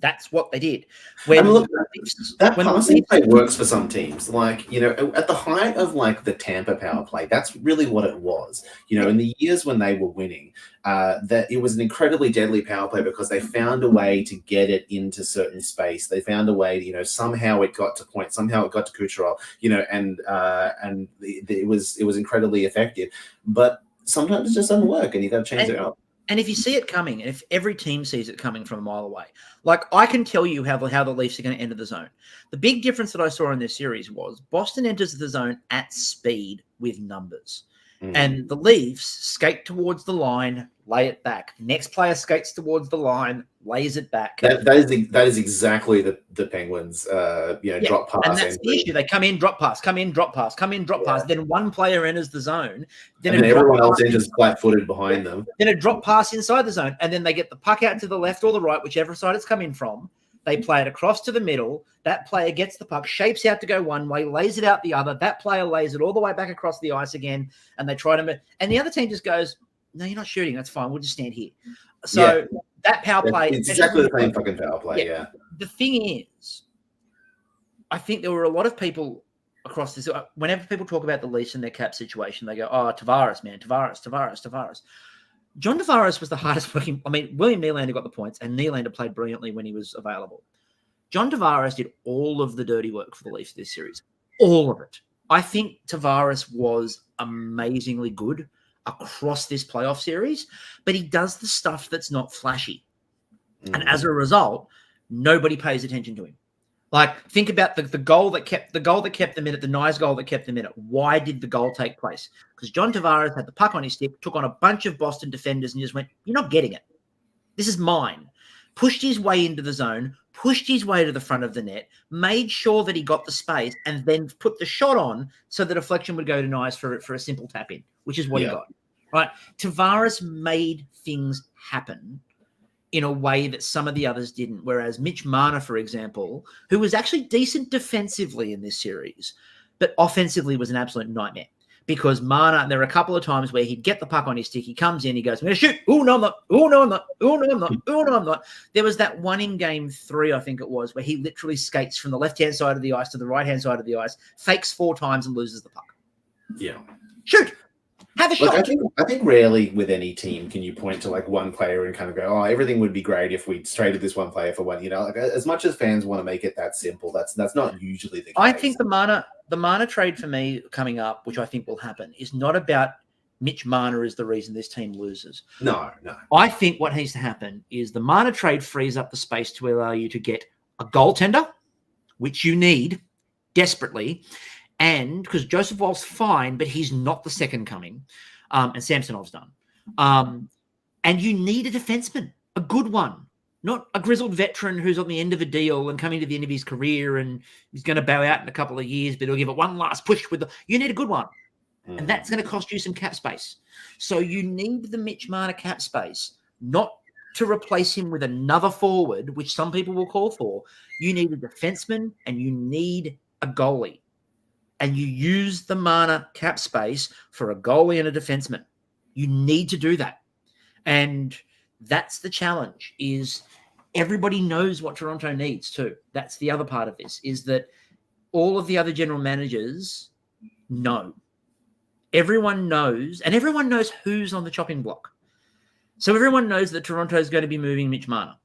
That's what they did. That passing play works for some teams. Like, at the height of like the Tampa power play, that's really what it was. In the years when they were winning, that it was an incredibly deadly power play because they found a way to get it into certain space. They found a way, somehow it got to point, somehow it got to Kucherov, and it was incredibly effective. But sometimes it just doesn't work, and you got to change it up. And if you see it coming, and if every team sees it coming from a mile away, like I can tell you how the Leafs are going to enter the zone. The big difference that I saw in this series was Boston enters the zone at speed with numbers. And the Leafs skate towards the line, lay it back. The next player skates towards the line, lays it back. That is exactly the Penguins, drop pass. And that's the issue. They come in, drop pass, come in, drop pass, come in, drop pass. Then one player enters the zone. Then everyone else enters flat-footed behind them. Then a drop pass inside the zone. And then they get the puck out to the left or the right, whichever side it's coming from. They play it across to the middle. That player gets the puck, shapes out to go one way, lays it out the other. That player lays it all the way back across the ice again, and they try to. And the other team just goes, "No, you're not shooting. That's fine. We'll just stand here." So that power play, it's exactly the same fucking power play. Yeah. The thing is, I think there were a lot of people across this. Whenever people talk about the Leafs and their cap situation, they go, "Oh, Tavares, man, Tavares." John Tavares was the hardest working. I mean, William Nylander got the points, and Nylander played brilliantly when he was available. John Tavares did all of the dirty work for the Leafs this series. All of it. I think Tavares was amazingly good across this playoff series, but he does the stuff that's not flashy. And as a result, nobody pays attention to him. Like, think about the goal that kept them in it, the nice goal that kept them in it. Why did the goal take place? Because John Tavares had the puck on his stick, took on a bunch of Boston defenders and just went, "You're not getting it. This is mine." Pushed his way into the zone, pushed his way to the front of the net, made sure that he got the space, and then put the shot on so the deflection would go to Nyes for a simple tap in, which is what he got. Right? Tavares made things happen in a way that some of the others didn't. Whereas Mitch Marner, for example, who was actually decent defensively in this series, but offensively was an absolute nightmare. Because Marner, there were a couple of times where he'd get the puck on his stick, he comes in, he goes, "I'm going to shoot. Oh, no, I'm not. Oh, no, I'm not. Oh, no, I'm not. Oh, no, I'm not." There was that one in game 3, I think it was, where he literally skates from the left-hand side of the ice to the right-hand side of the ice, fakes 4 times and loses the puck. Yeah. Shoot. Have a shot. I think rarely with any team can you point to like one player and kind of go, "Oh, everything would be great if we traded this one player for one." Like, as much as fans want to make it that simple, that's not usually the case. I think the Marner trade for me coming up, which I think will happen, is not about Mitch Marner is the reason this team loses. No. I think what needs to happen is the Marner trade frees up the space to allow you to get a goaltender, which you need desperately. And because Joseph Woll's fine, but he's not the second coming. And Samsonov's done. And you need a defenseman, a good one, not a grizzled veteran who's on the end of a deal and coming to the end of his career and he's going to bow out in a couple of years, but he'll give it one last push you need a good one. And that's going to cost you some cap space. So you need the Mitch Marner cap space, not to replace him with another forward, which some people will call for. You need a defenseman and you need a goalie. And you use the Marner cap space for a goalie and a defenseman. You need to do that. And that's the challenge, is everybody knows what Toronto needs too. That's the other part of this, is that all of the other general managers know. everyone knows, and everyone knows who's on the chopping block. So everyone knows that Toronto is going to be moving Mitch Marner.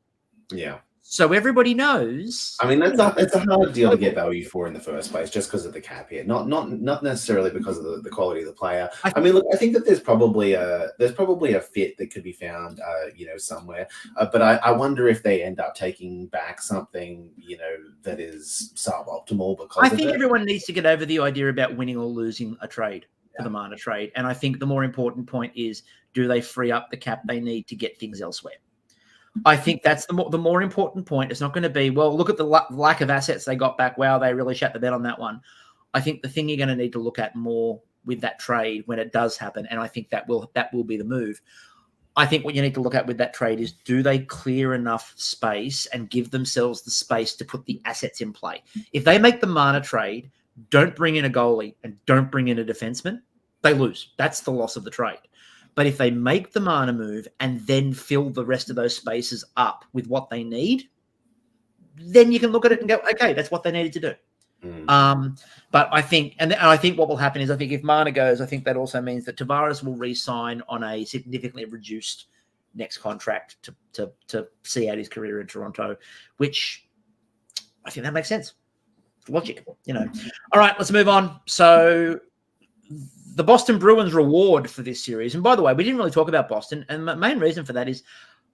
Yeah. So everybody knows. I mean, it's a hard deal to get value for in the first place, just because of the cap here, not necessarily because of the quality of the player. I mean, look, I think that there's probably a fit that could be found, somewhere. But I wonder if they end up taking back something, that is suboptimal because I think everyone needs to get over the idea about winning or losing a trade for the Marner trade, and I think the more important point is, do they free up the cap they need to get things elsewhere? I think that's the more important point. It's not going to be, well, look at the lack of assets they got back. Wow, they really shat the bed on that one. I think the thing you're going to need to look at more with that trade when it does happen, and I think that will be the move. I think what you need to look at with that trade is, do they clear enough space and give themselves the space to put the assets in play? If they make the Marner trade, don't bring in a goalie and don't bring in a defenseman, they lose. That's the loss of the trade. But if they make the Marner move and then fill the rest of those spaces up with what they need, then you can look at it and go, okay, that's what they needed to do. But I think, and I think what will happen is, I think if Marner goes, I think that also means that Tavares will re-sign on a significantly reduced next contract to see out his career in Toronto, which I think that makes sense. Logic, All right, let's move on. So the Boston Bruins reward for this series, and by the way, we didn't really talk about Boston, and the main reason for that is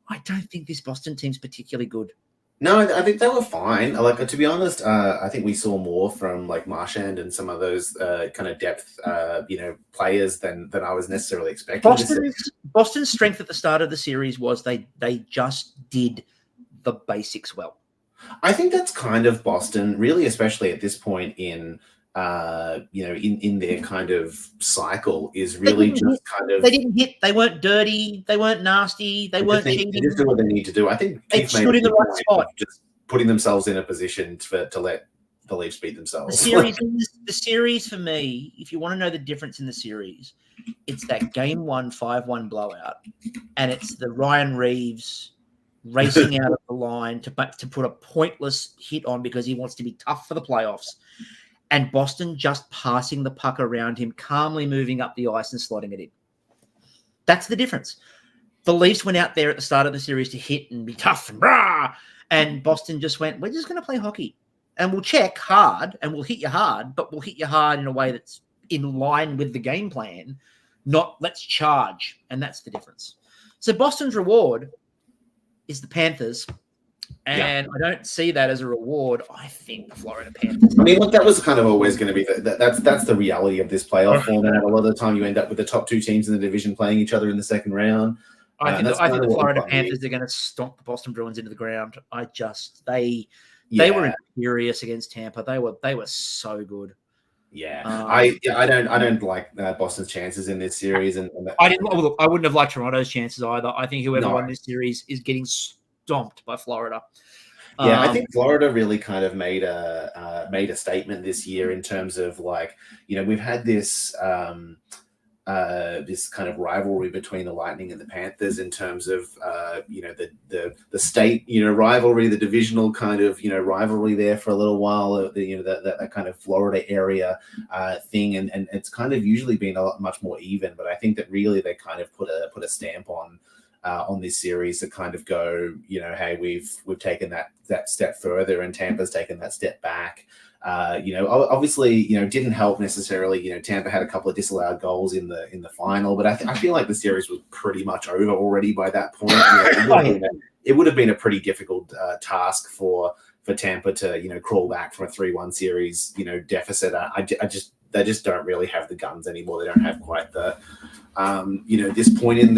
I don't think this Boston team's particularly good. No, I think they were fine. Like, to be honest, I think we saw more from like Marchand and some of those kind of depth, players than I was necessarily expecting. Boston's strength at the start of the series was they just did the basics well. I think that's kind of Boston, really, especially at this point in in their kind of cycle, is really just kind of, they didn't hit, they weren't dirty, they weren't nasty, they weren't cheating. They just do what they need to do. I think they stood in the right spot, just putting themselves in a position to let the Leafs beat themselves. The series for me, if you want to know the difference in the series, it's that game 1 5-1 blowout, and it's the Ryan Reeves racing out of the line to put a pointless hit on because he wants to be tough for the playoffs. And Boston just passing the puck around him, calmly moving up the ice and slotting it in. That's the difference. The Leafs went out there at the start of the series to hit and be tough and rah, and Boston just went, we're just going to play hockey. And we'll check hard and we'll hit you hard, but we'll hit you hard in a way that's in line with the game plan, not let's charge. And that's the difference. So Boston's reward is the Panthers. And I don't see that as a reward. I think the Florida Panthers. I mean, look, that was kind of always going to be that's the reality of this playoff format. A lot of the time, you end up with the top two teams in the division playing each other in the second round. I think the Florida Panthers are going to stomp the Boston Bruins into the ground. They were furious against Tampa. They were so good. Yeah, I don't like Boston's chances in this series, and I wouldn't have liked Toronto's chances either. I think whoever won this series is getting stomped by Florida. Yeah, I think Florida really kind of made a statement this year in terms of, like, we've had this this kind of rivalry between the Lightning and the Panthers in terms of the state rivalry, the divisional kind of rivalry there for a little while, that kind of Florida area thing, and it's kind of usually been a lot much more even. But I think that really they kind of put a stamp on this series to kind of go, hey, we've taken that step further, and Tampa's taken that step back. Obviously, didn't help necessarily. Tampa had a couple of disallowed goals in the final, but I feel like the series was pretty much over already by that point. It would have been a pretty difficult task for Tampa to crawl back from a 3-1 series deficit. They just don't really have the guns anymore. They don't have quite the this point in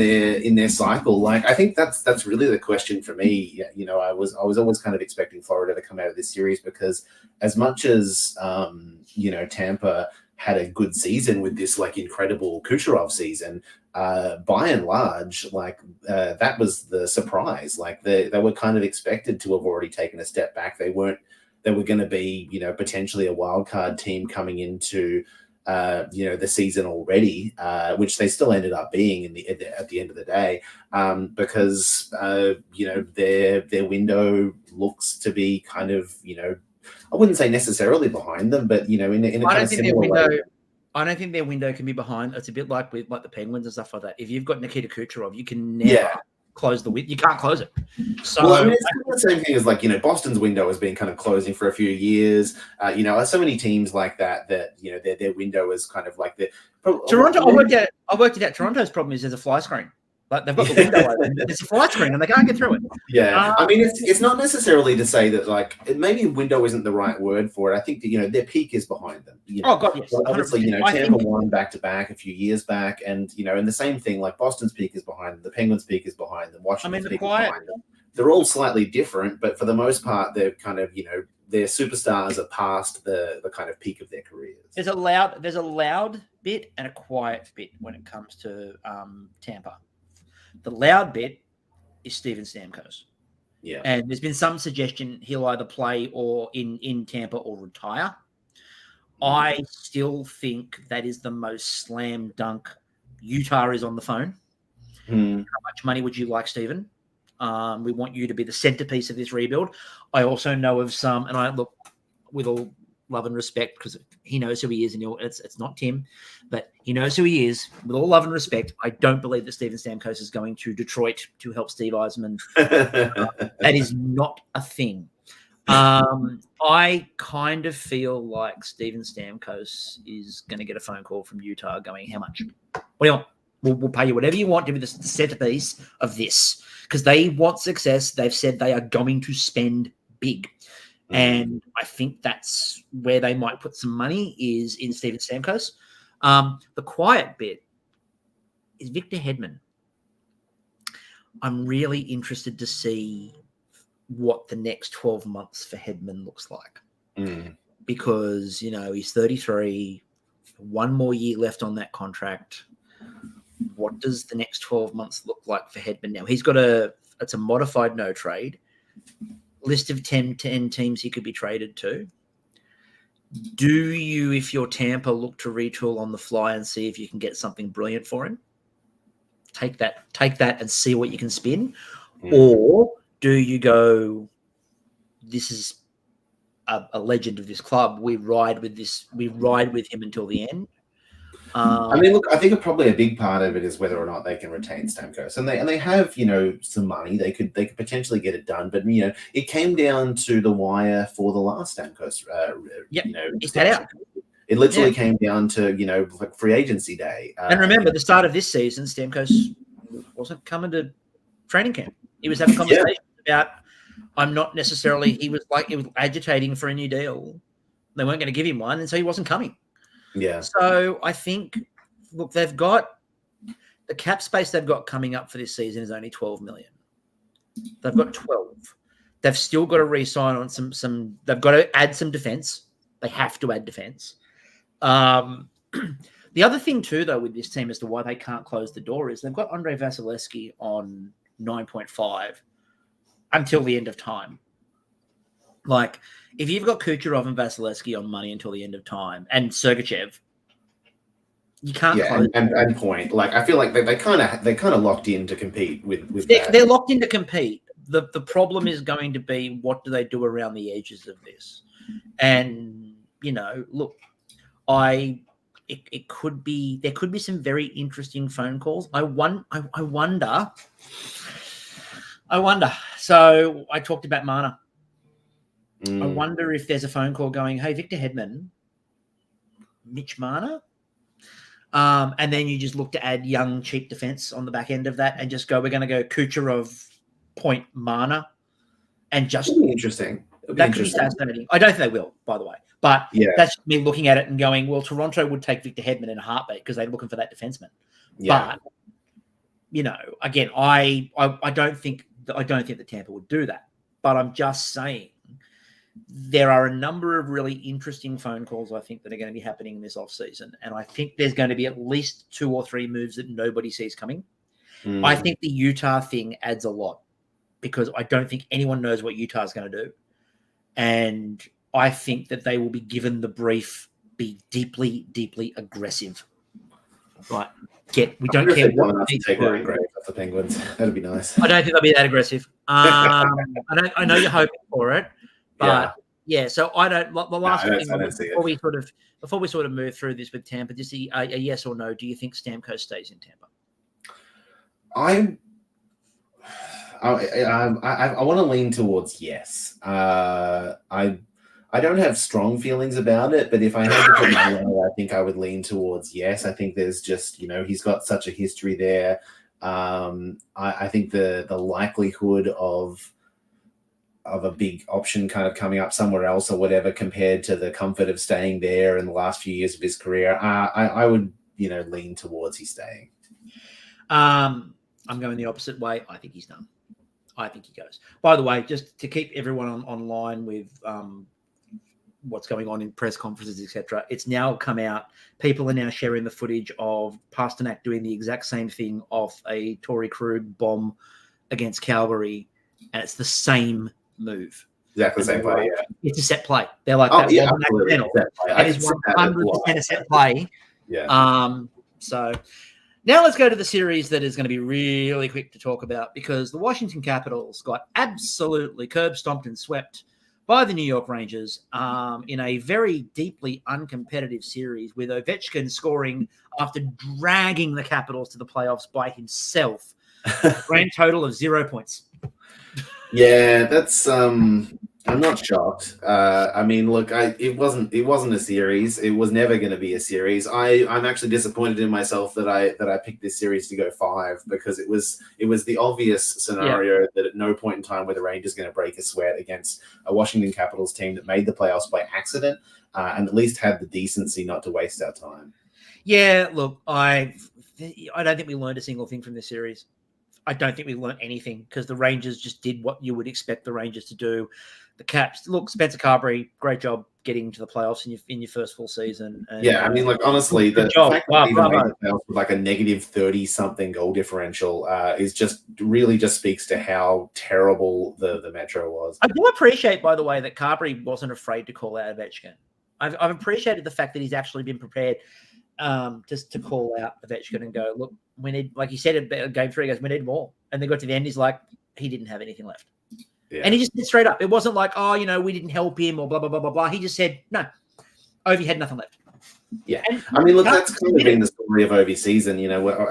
their cycle. Like, I think that's really the question for me. I was always kind of expecting Florida to come out of this series, because as much as Tampa had a good season with this like incredible Kucherov season, by and large, like that was the surprise. Like they were kind of expected to have already taken a step back. They were going to be potentially a wild card team coming into the season already, which they still ended up being at the end of the day, because their window looks to be kind of I wouldn't say necessarily behind them, but in a kind of similar way. I don't think their window can be behind. It's a bit like with like the Penguins and stuff like that. If you've got Nikita Kucherov, you can never close the window. You can't close it. So well, I mean, it's kind of the same thing as like, Boston's window has been kind of closing for a few years. So many teams like that their window is kind of like the Toronto. I worked it out. Toronto's problem is there's a fly screen. Like they've got the window open, there's a fly screen and they can't get through it. Yeah, I mean, it's not necessarily to say that like maybe window isn't the right word for it. I think that their peak is behind them. Oh God, yes. Well, obviously, Tampa won back to back a few years back, and and the same thing. Like Boston's peak is behind them, the Penguins' peak is behind them, Washington's peak is behind them. They're all slightly different, but for the most part, they're kind of their superstars are past the kind of peak of their careers. There's a loud bit and a quiet bit when it comes to Tampa. The loud bit is Steven Stamkos. Yeah. And there's been some suggestion he'll either play or in Tampa or retire. I still think that is the most slam dunk. Utah is on the phone. How much money would you like, Steven? We want you to be the centerpiece of this rebuild. I also know of some, and I look with all love and respect because he knows who he is, and it's not Tim, but he knows who he is. With all love and respect, I don't believe that Steven Stamkos is going to Detroit to help Steve Yzerman. That is not a thing. I kind of feel like Steven Stamkos is going to get a phone call from Utah going, how much? What do you want? We'll pay you whatever you want to be the centerpiece of this because they want success. They've said they are going to spend big. And I think that's where they might put some money is in Steven Stamkos. The quiet bit is Victor Hedman. I'm really interested to see what the next 12 months for Hedman looks like. Because, he's 33, one more year left on that contract. What does the next 12 months look like for Hedman now? He's got it's a modified no trade. List of 10 teams he could be traded to. Do you, if you're Tampa, look to retool on the fly and see if you can get something brilliant for him? Take that and see what you can spin. Or do you go, this is a legend of this club. We ride with him until the end. I mean, look, I think probably a big part of it is whether or not they can retain Stamkos, and they have some money. They could potentially get it done, but it came down to the wire for the last Stamkos. It literally came down to like free agency day. And remember, the start of this season, Stamkos wasn't coming to training camp. He was having conversations about. I'm not necessarily. He was agitating for a new deal. They weren't going to give him one, and so he wasn't coming. Yeah. So I think, look, they've got the cap space they've got coming up for this season is only 12 million. They've got 12. They've still got to re-sign on some. They've got to add some defense. They have to add defense. The other thing too, though, with this team as to why they can't close the door is they've got Andrei Vasilevsky on 9.5 until the end of time. Like, if you've got Kucherov and Vasilevsky on money until the end of time, and Sergachev, you can't. Yeah, and point. Like, I feel like they kind of locked in to compete with. They're locked in to compete. The problem is going to be what do they do around the edges of this, and look, it could be there could be some very interesting phone calls. I wonder. So I talked about Mana. I wonder if there's a phone call going, hey, Victor Hedman, Mitch Marner. And then you just look to add young, cheap defense on the back end of that and just go, we're going to go Kucherov, Point, Marner. And just be interesting. That could be fascinating. I don't think they will, by the way. But that's me looking at it and going, well, Toronto would take Victor Hedman in a heartbeat because they're looking for that defenseman. Yeah. But, again, I don't think that Tampa would do that. But I'm just saying, there are a number of really interesting phone calls, I think, that are going to be happening in this offseason. And I think there's going to be at least 2 or 3 moves that nobody sees coming. I think the Utah thing adds a lot because I don't think anyone knows what Utah is going to do. And I think that they will be given the brief, be deeply, deeply aggressive. Right. We don't care what they take off the Penguins. That'd be nice. I don't think they'll be that aggressive. I know you're hoping for it. But, Yeah, so I don't. The last I thing don't see it. before we sort of move through this with Tampa, just a yes or no. Do you think Stamkos stays in Tampa? I want to lean towards yes. I don't have strong feelings about it, but if I had to put my money, I think I would lean towards yes. I think there's just he's got such a history there. I think the likelihood of a big option kind of coming up somewhere else or whatever compared to the comfort of staying there in the last few years of his career, I would lean towards he's staying. I'm going the opposite way. I think he's done. I think he goes. By the way, just to keep everyone online with what's going on in press conferences, etc., it's now come out. People are now sharing the footage of Pasternak doing the exact same thing off a Torrey Krug bomb against Calgary, and it's the same move. Exactly the same play, yeah. It's a set play. They're like, that is 100% a set play. Yeah. So now let's go to the series that is going to be really quick to talk about, because the Washington Capitals got absolutely curb stomped and swept by the New York Rangers in a very deeply uncompetitive series, with Ovechkin scoring after dragging the Capitals to the playoffs by himself. Grand total of 0 points. Yeah, that's I'm not shocked. I mean, look, it wasn't a series. It was never going to be a series. I'm actually disappointed in myself that I picked this series to go 5, because it was the obvious scenario that at no point in time were the Rangers going to break a sweat against a Washington Capitals team that made the playoffs by accident and at least had the decency not to waste our time. Yeah, look, I don't think we learned a single thing from this series. I don't think we learned anything, because the Rangers just did what you would expect the Rangers to do. The Caps, look, Spencer Carberry, great job getting to the playoffs in your first full season. And, yeah, I mean, like, honestly, the fact that they even made the playoffs with like a negative 30-something goal differential is just really just speaks to how terrible the Metro was. I do appreciate, by the way, that Carberry wasn't afraid to call out Ovechkin. I've appreciated the fact that he's actually been prepared just to call out Ovechkin and go, look, we need, like he said in game 3, he goes, we need more. And they got to the end, he's like, he didn't have anything left. Yeah. And he just said straight up. It wasn't like, we didn't help him or blah, blah, blah, blah, blah. He just said, no, Ovi had nothing left. Yeah. And I mean, look, that's kind of been the story of Ovi's season.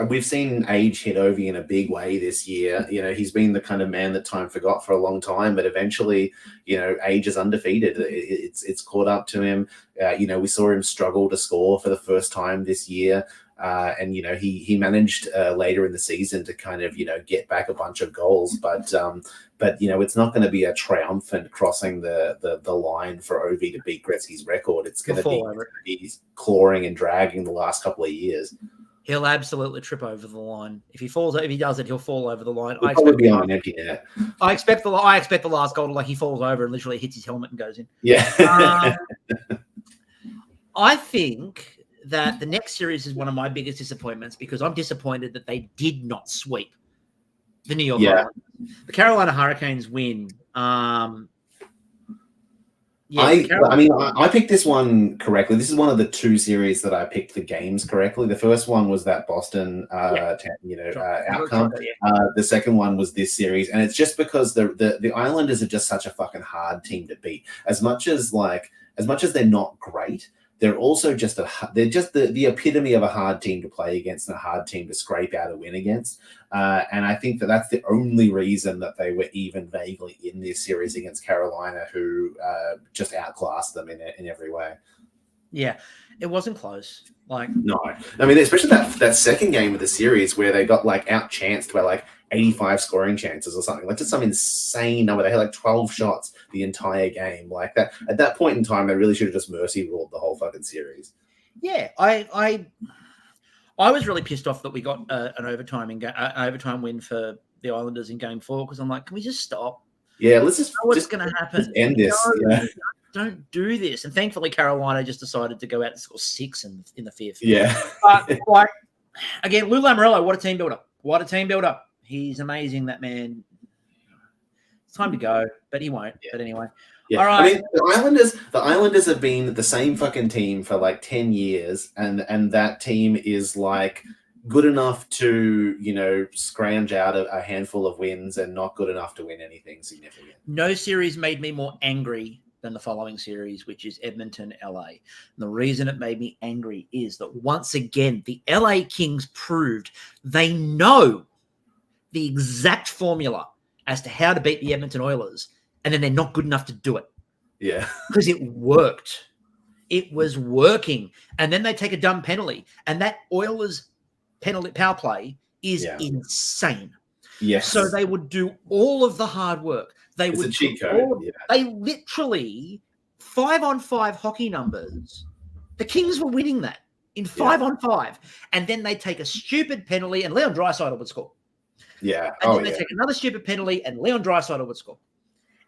We've seen age hit Ovi in a big way this year. He's been the kind of man that time forgot for a long time, but eventually, age is undefeated. It's caught up to him. We saw him struggle to score for the first time this year. And he managed later in the season to kind of get back a bunch of goals, but it's not going to be a triumphant crossing the line for Ovi to beat Gretzky's record. It's going to be clawing and dragging the last couple of years. He'll absolutely trip over the line. If he does it, he'll fall over the line. He'll probably be on an empty net. I expect the last goal to he falls over and literally hits his helmet and goes in. Yeah. I think that the next series is one of my biggest disappointments, because I'm disappointed that they did not sweep the New York Islanders. The Carolina Hurricanes win. I picked this one correctly. This is one of the 2 series that I picked the games correctly. The first one was that Boston, outcome. The second one was this series, and it's just because the Islanders are just such a fucking hard team to beat. As much as they're not great, they're also just the epitome of a hard team to play against and a hard team to scrape out a win against. And I think that's the only reason that they were even vaguely in this series against Carolina, who just outclassed them in every way. Yeah, it wasn't close. No, I mean, especially that second game of the series where they got outchanced by 85 scoring chances or something, just some insane number. They had 12 shots the entire game. That at that point in time, they really should have just mercy ruled the whole fucking series. Yeah, I was really pissed off that we got an overtime win for the Islanders in Game 4, because I'm like, can we just stop? Yeah, let's just know what's going to happen. Just end this. Don't do this. And thankfully, Carolina just decided to go out and score 6 in the 5th. Yeah. But again, Lou Lamoriello, what a team builder! What a team builder! He's amazing, that man. It's time to go, but he won't. Yeah. But anyway. Yeah. All right. I mean, the Islanders have been the same fucking team for 10 years, and that team is good enough to, scrounge out a handful of wins and not good enough to win anything significant. No series made me more angry than the following series, which is Edmonton, LA. And the reason it made me angry is that once again, the LA Kings proved they know the exact formula as to how to beat the Edmonton Oilers, and then they're not good enough to do it. Yeah. Because it worked. It was working. And then they take a dumb penalty, and that Oilers penalty power play is insane. Yes. So they would do all of the hard work. They It's would a cheat code. They literally 5-on-5 hockey numbers. The Kings were winning that in 5-on-5, and then they take a stupid penalty, and Leon Draisaitl would score. Yeah. And then they take another stupid penalty, and Leon Draisaitl would score.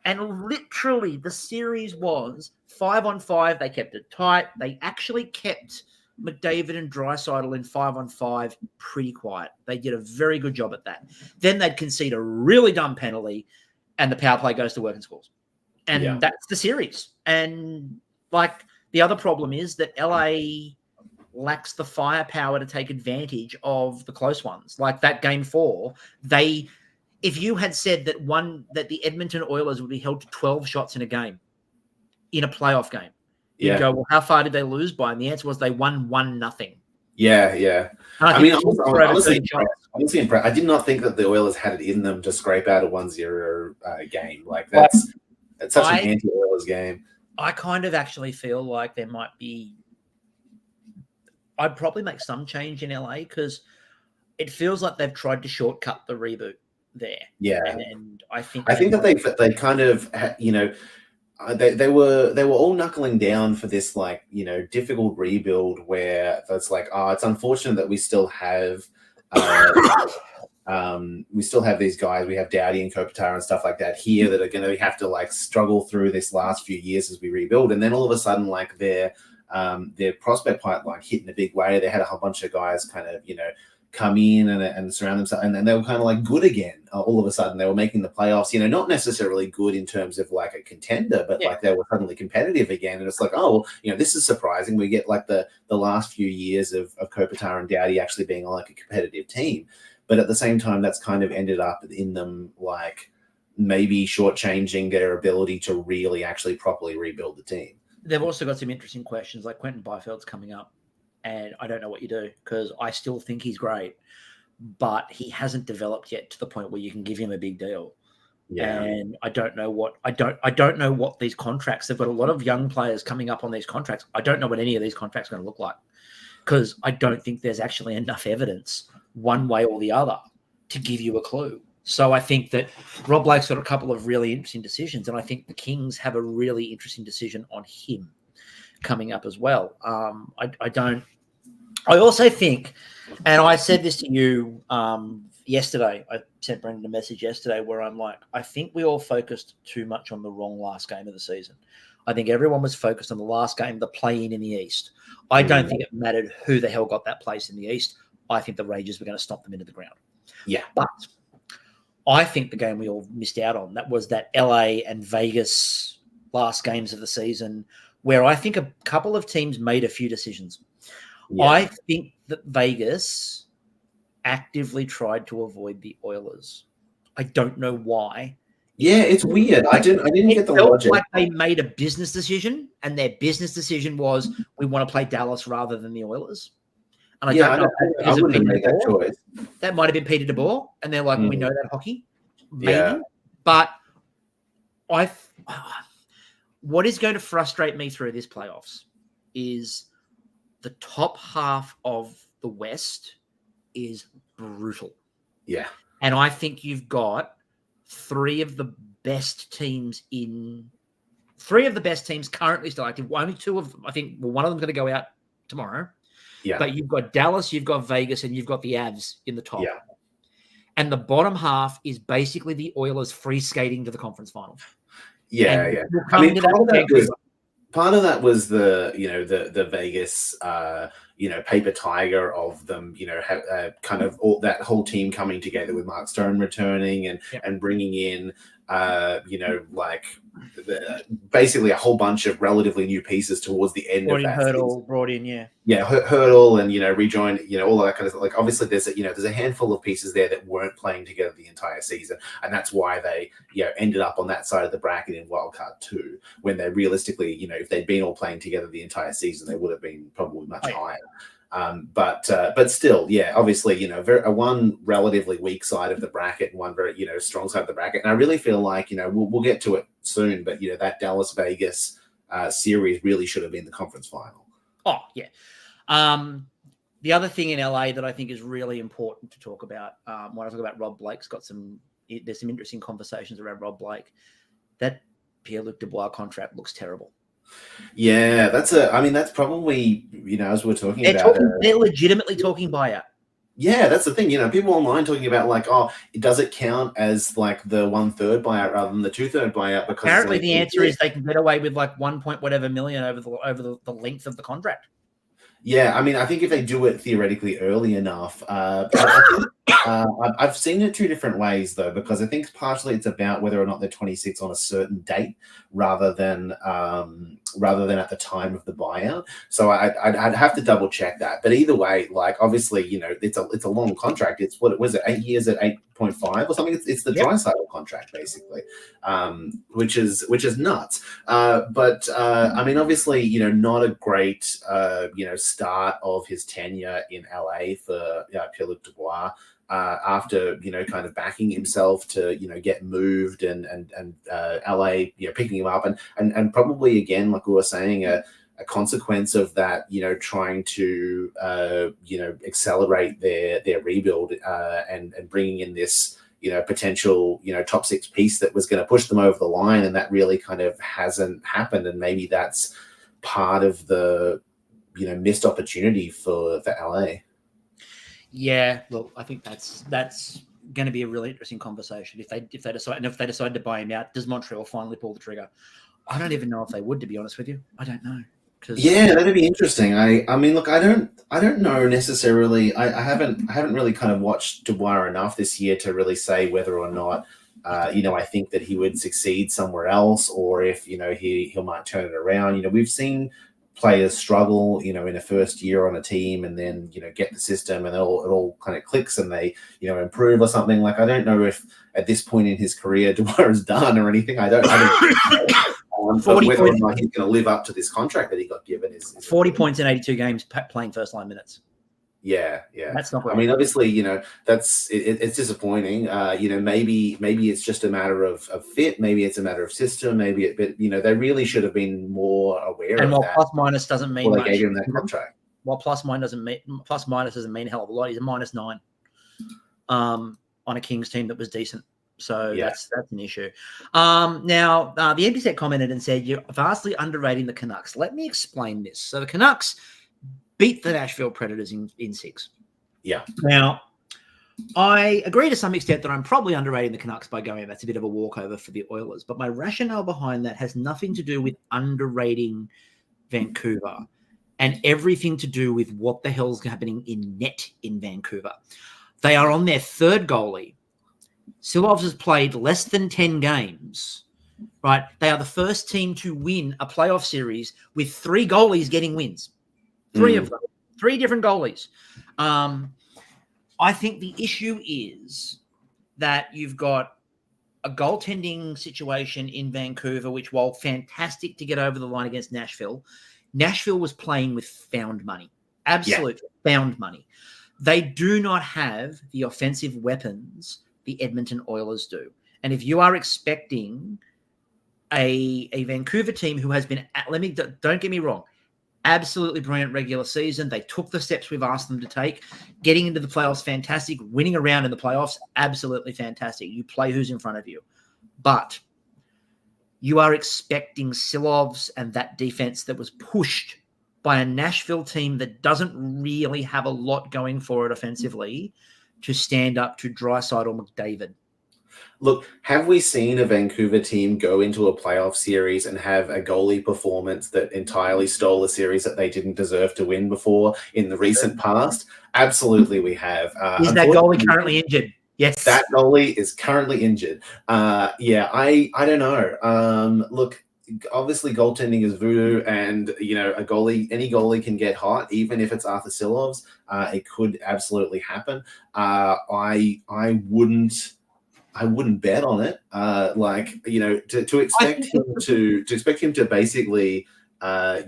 And literally, the series was 5-on-5. They kept it tight. They actually kept McDavid and Draisaitl in 5-on-5 pretty quiet. They did a very good job at that. Then they'd concede a really dumb penalty, and the power play goes to work and scores. And that's the series. And like the other problem is that LA lacks the firepower to take advantage of the close ones. Like that game 4, if you had said that the Edmonton Oilers would be held to 12 shots in a game, in a playoff game, you'd go, well, how far did they lose by? And the answer was they won 1-0. Yeah. I mean, honestly impressed. I did not think that the Oilers had it in them to scrape out a 1-0 game. Like that's such an anti-Oilers game. I kind of actually feel like there might be. I'd probably make some change in LA because it feels like they've tried to shortcut the reboot there. Yeah, and I think that they kind of they were all knuckling down for this difficult rebuild where it's like, it's unfortunate that we still have these guys. We have Doughty and Kopitar and stuff like that here that are going to have to struggle through this last few years as we rebuild, and then all of a sudden their prospect pipeline hit in a big way. They had a whole bunch of guys kind of come in and surround themselves, and then they were kind of good again. All of a sudden, they were making the playoffs. Not necessarily good in terms of a contender, but they were suddenly competitive again. And it's like, this is surprising. We get the last few years of Kopitar and Doughty actually being a competitive team, but at the same time, that's kind of ended up in them maybe shortchanging their ability to really actually properly rebuild the team. They've also got some interesting questions, like Quentin Byfeld's coming up. And I don't know what you do because I still think he's great, but he hasn't developed yet to the point where you can give him a big deal. Yeah. And I don't know what these contracts. They've got a lot of young players coming up on these contracts. I don't know what any of these contracts are going to look like because I don't think there's actually enough evidence one way or the other to give you a clue. So I think that Rob Blake's got a couple of really interesting decisions, and I think the Kings have a really interesting decision on him coming up as well. I also think, and I said this to you yesterday, I sent Brendan a message yesterday where I'm like, I think we all focused too much on the wrong last game of the season. I think everyone was focused on the last game, the play-in the East. I don't think it mattered who the hell got that place in the East. I think the Rangers were going to stomp them into the ground. Yeah. But I think the game we all missed out on, that was that LA and Vegas last games of the season where I think a couple of teams made a few decisions. Yeah. I think that Vegas actively tried to avoid the Oilers. I don't know why. Yeah, it's weird. I didn't get the logic. Like they made a business decision, and their business decision was we want to play Dallas rather than the Oilers. And I wouldn't have made that choice. That might have been Peter DeBoer, and they're like, we know that hockey, maybe. Yeah. But what is going to frustrate me through this playoffs is the top half of the West is brutal. Yeah. And I think you've got three of the best teams currently still active. Only two of them, I think, one of them's going to go out tomorrow. Yeah. But you've got Dallas, you've got Vegas, and you've got the Avs in the top. Yeah. And the bottom half is basically the Oilers free skating to the conference final. Yeah, and yeah. Part of that was the Vegas, paper tiger of them, kind of all that whole team coming together with Mark Stone returning and bringing in, like basically a whole bunch of relatively new pieces towards the end of that Hurdle brought in, Hurdle and rejoin, all of that kind of stuff. Like obviously there's a handful of pieces there that weren't playing together the entire season, and that's why they ended up on that side of the bracket in wildcard 2, when they realistically, if they'd been all playing together the entire season, they would have been probably much higher. But still, obviously, one relatively weak side of the bracket and one very, strong side of the bracket. And I really feel like, we'll get to it soon, but, that Dallas Vegas series really should have been the conference final. Oh, yeah. The other thing in LA that I think is really important to talk about, when I talk about Rob Blake's got there's some interesting conversations around Rob Blake. That Pierre-Luc Dubois contract looks terrible. Yeah, that's probably, as we're talking about. They're legitimately talking buyout. Yeah, that's the thing. People online talking about like, does it count as like the 1/3 buyout rather than the 2/3 buyout? Because apparently the answer is they can get away with like 1 point whatever million over the length of the contract. Yeah, I think if they do it theoretically early enough, I've seen it 2 different ways though, because I think partially it's about whether or not they're 26 on a certain date rather than at the time of the buyout. So I'd have to double check that. But either way, like obviously, it's a long contract. It's what was it, 8 years at 8.5 or something? It's the Draisaitl contract basically, which is nuts. But obviously, not a great start of his tenure in LA for Pierre-Luc Dubois. After kind of backing himself to get moved and LA picking him up and probably again, like we were saying, a consequence of that trying to accelerate their rebuild and bringing in this potential top 6 piece that was going to push them over the line, and that really kind of hasn't happened, and maybe that's part of the missed opportunity for LA. Yeah, look, I think that's going to be a really interesting conversation if they decide to buy him out. Does Montreal finally pull the trigger? I don't even know if they would, to be honest with you. I don't know. Yeah, that'd be interesting. I mean, look, I don't know necessarily. I haven't really kind of watched Dubois enough this year to really say whether or not I think that he would succeed somewhere else, or if he might turn it around. We've seen players struggle, in a first year on a team, and then get the system, and it all kind of clicks, and they improve or something. Like I don't know if at this point in his career Dubois is done or anything. I don't whether or not he's going to live up to this contract that he got given. Is 40 points in 82 games playing first line minutes. Yeah. That's not good. I mean, obviously, that's it's disappointing. Maybe it's just a matter of fit. Maybe it's a matter of system. Maybe they really should have been more aware of that. And while plus minus doesn't mean much, they gave him that contract. While plus minus doesn't mean a hell of a lot. He's a -9 on a Kings team that was decent. So that's an issue. Now, the NPC commented and said, you're vastly underrating the Canucks. Let me explain this. So the Canucks beat the Nashville Predators in 6. Yeah. Now, I agree to some extent that I'm probably underrating the Canucks by going, that's a bit of a walkover for the Oilers. But my rationale behind that has nothing to do with underrating Vancouver and everything to do with what the hell's happening in net in Vancouver. They are on their 3rd goalie. Silovs has played less than 10 games, right? They are the first team to win a playoff series with 3 goalies getting wins. 3 of them. 3 different goalies. I think the issue is that you've got a goaltending situation in Vancouver, which, while fantastic to get over the line against Nashville was playing with found money. Absolute found money. They do not have the offensive weapons the Edmonton Oilers do. And if you are expecting a Vancouver team who has been, don't get me wrong, absolutely brilliant regular season. They took the steps we've asked them to take. Getting into the playoffs, fantastic. Winning a round in the playoffs, absolutely fantastic. You play who's in front of you. But you are expecting Silovs and that defense that was pushed by a Nashville team that doesn't really have a lot going for it offensively to stand up to Draisaitl or McDavid. Look, have we seen a Vancouver team go into a playoff series and have a goalie performance that entirely stole a series that they didn't deserve to win before in the recent past? Absolutely, we have. Is that goalie currently injured? Yes. That goalie is currently injured. Yeah, I don't know. Look, obviously goaltending is voodoo, and any goalie can get hot, even if it's Arthur Silovs. It could absolutely happen. I wouldn't bet on it. To expect him to basically have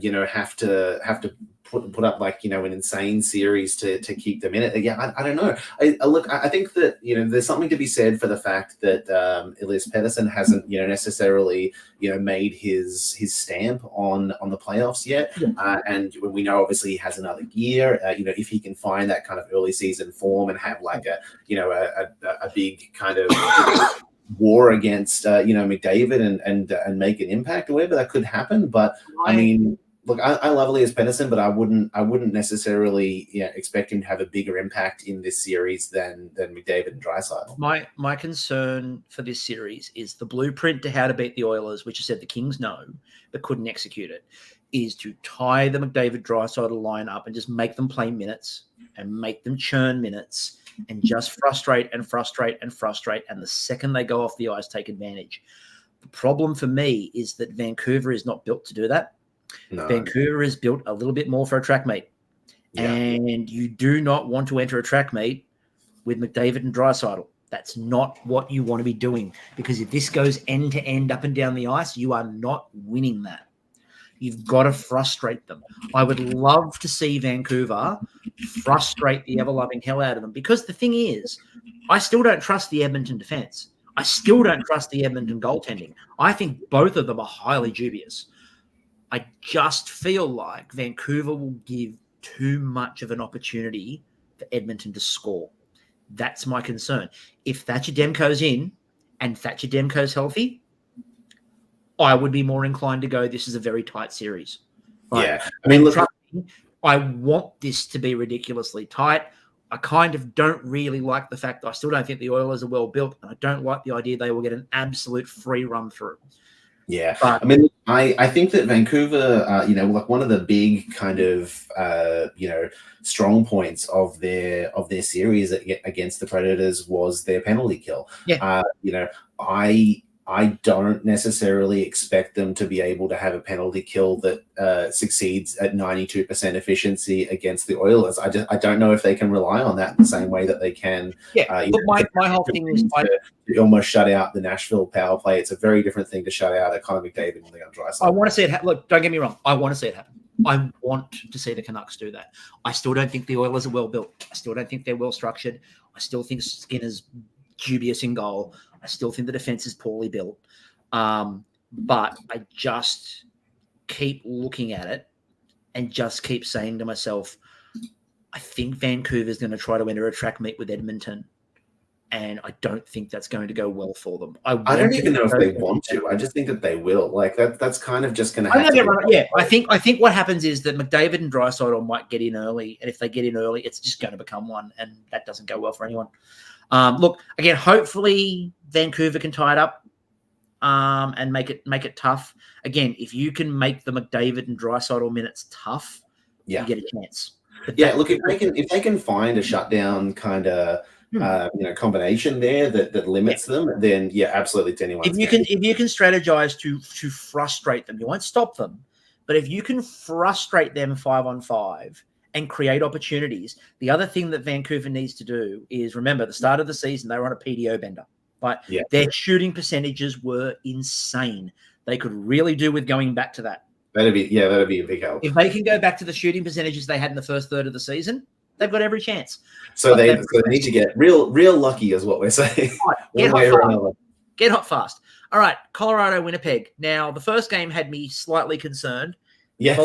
to put up an insane series to keep them in it. Yeah, I don't know. I think that there's something to be said for the fact that Elias Pettersson hasn't necessarily made his stamp on the playoffs yet. Yeah. And we know obviously he has another year. If he can find that kind of early season form and have like a big kind of war against McDavid and make an impact or whatever, that could happen. But I mean, look, I love Elias Pettersson, but I wouldn't necessarily expect him to have a bigger impact in this series than McDavid and Draisaitl. My concern for this series is the blueprint to how to beat the Oilers, which I said the Kings know but couldn't execute it, is to tie the McDavid Draisaitl line up and just make them play minutes and make them churn minutes and just frustrate. And the second they go off the ice, take advantage. The problem for me is that Vancouver is not built to do that. No. Vancouver is built a little bit more for a track meet. Yeah. And you do not want to enter a track meet with McDavid and Draisaitl. That's not what you want to be doing, because if this goes end to end up and down the ice, you are not winning that. You've got to frustrate them. I would love to see Vancouver frustrate the ever-loving hell out of them, because the thing is, I still don't trust the Edmonton defense. I still don't trust the Edmonton goaltending. I think both of them are highly dubious. I just feel like Vancouver will give too much of an opportunity for Edmonton to score. That's my concern. If Thatcher Demko's in and Thatcher Demko's healthy, I would be more inclined to go, this is a very tight series. Yeah. I mean, look, I want this to be ridiculously tight. I kind of don't really like the fact that I still don't think the Oilers are well built, and I don't like the idea they will get an absolute free run through. Yeah, but, I mean, I think that Vancouver, like one of the big kind of strong points of their series against the Predators was their penalty kill. Yeah, I don't necessarily expect them to be able to have a penalty kill that succeeds at 92% efficiency against the Oilers. I don't know if they can rely on that in the same way that they can. Yeah, but my whole thing is to almost shut out the Nashville power play. It's a very different thing to shut out a Connor McDavid and Leon Draisaitl. I want to see it. Look, don't get me wrong. I want to see it happen. I want to see the Canucks do that. I still don't think the Oilers are well built. I still don't think they're well structured. I still think Skinner's dubious in goal. I still think the defense is poorly built. But I just keep looking at it and just keep saying to myself, I think Vancouver's going to try to enter a track meet with Edmonton, and I don't think that's going to go well for them. I don't even know if they want to. I just think that they will. Like that's kind of just going to happen. Yeah, I think what happens is that McDavid and Draisaitl might get in early, and if they get in early, it's just going to become one, and that doesn't go well for anyone. Look, again, hopefully Vancouver can tie it up and make it tough. Again, if you can make the McDavid and Draisaitl minutes tough, you get a chance. But look, if they can find a shutdown kind of combination there that limits them, then absolutely to anyone. If you can strategize to frustrate them, you won't stop them, but if you can frustrate them 5-on-5 and create opportunities. The other thing that Vancouver needs to do is, remember, the start of the season, they were on a PDO bender. But their shooting percentages were insane. They could really do with going back to that. That'd be a big help. If they can go back to the shooting percentages they had in the first third of the season, they've got every chance. So they need to get real lucky, is what we're saying. Get hot fast. All right, Colorado, Winnipeg. Now, the first game had me slightly concerned. That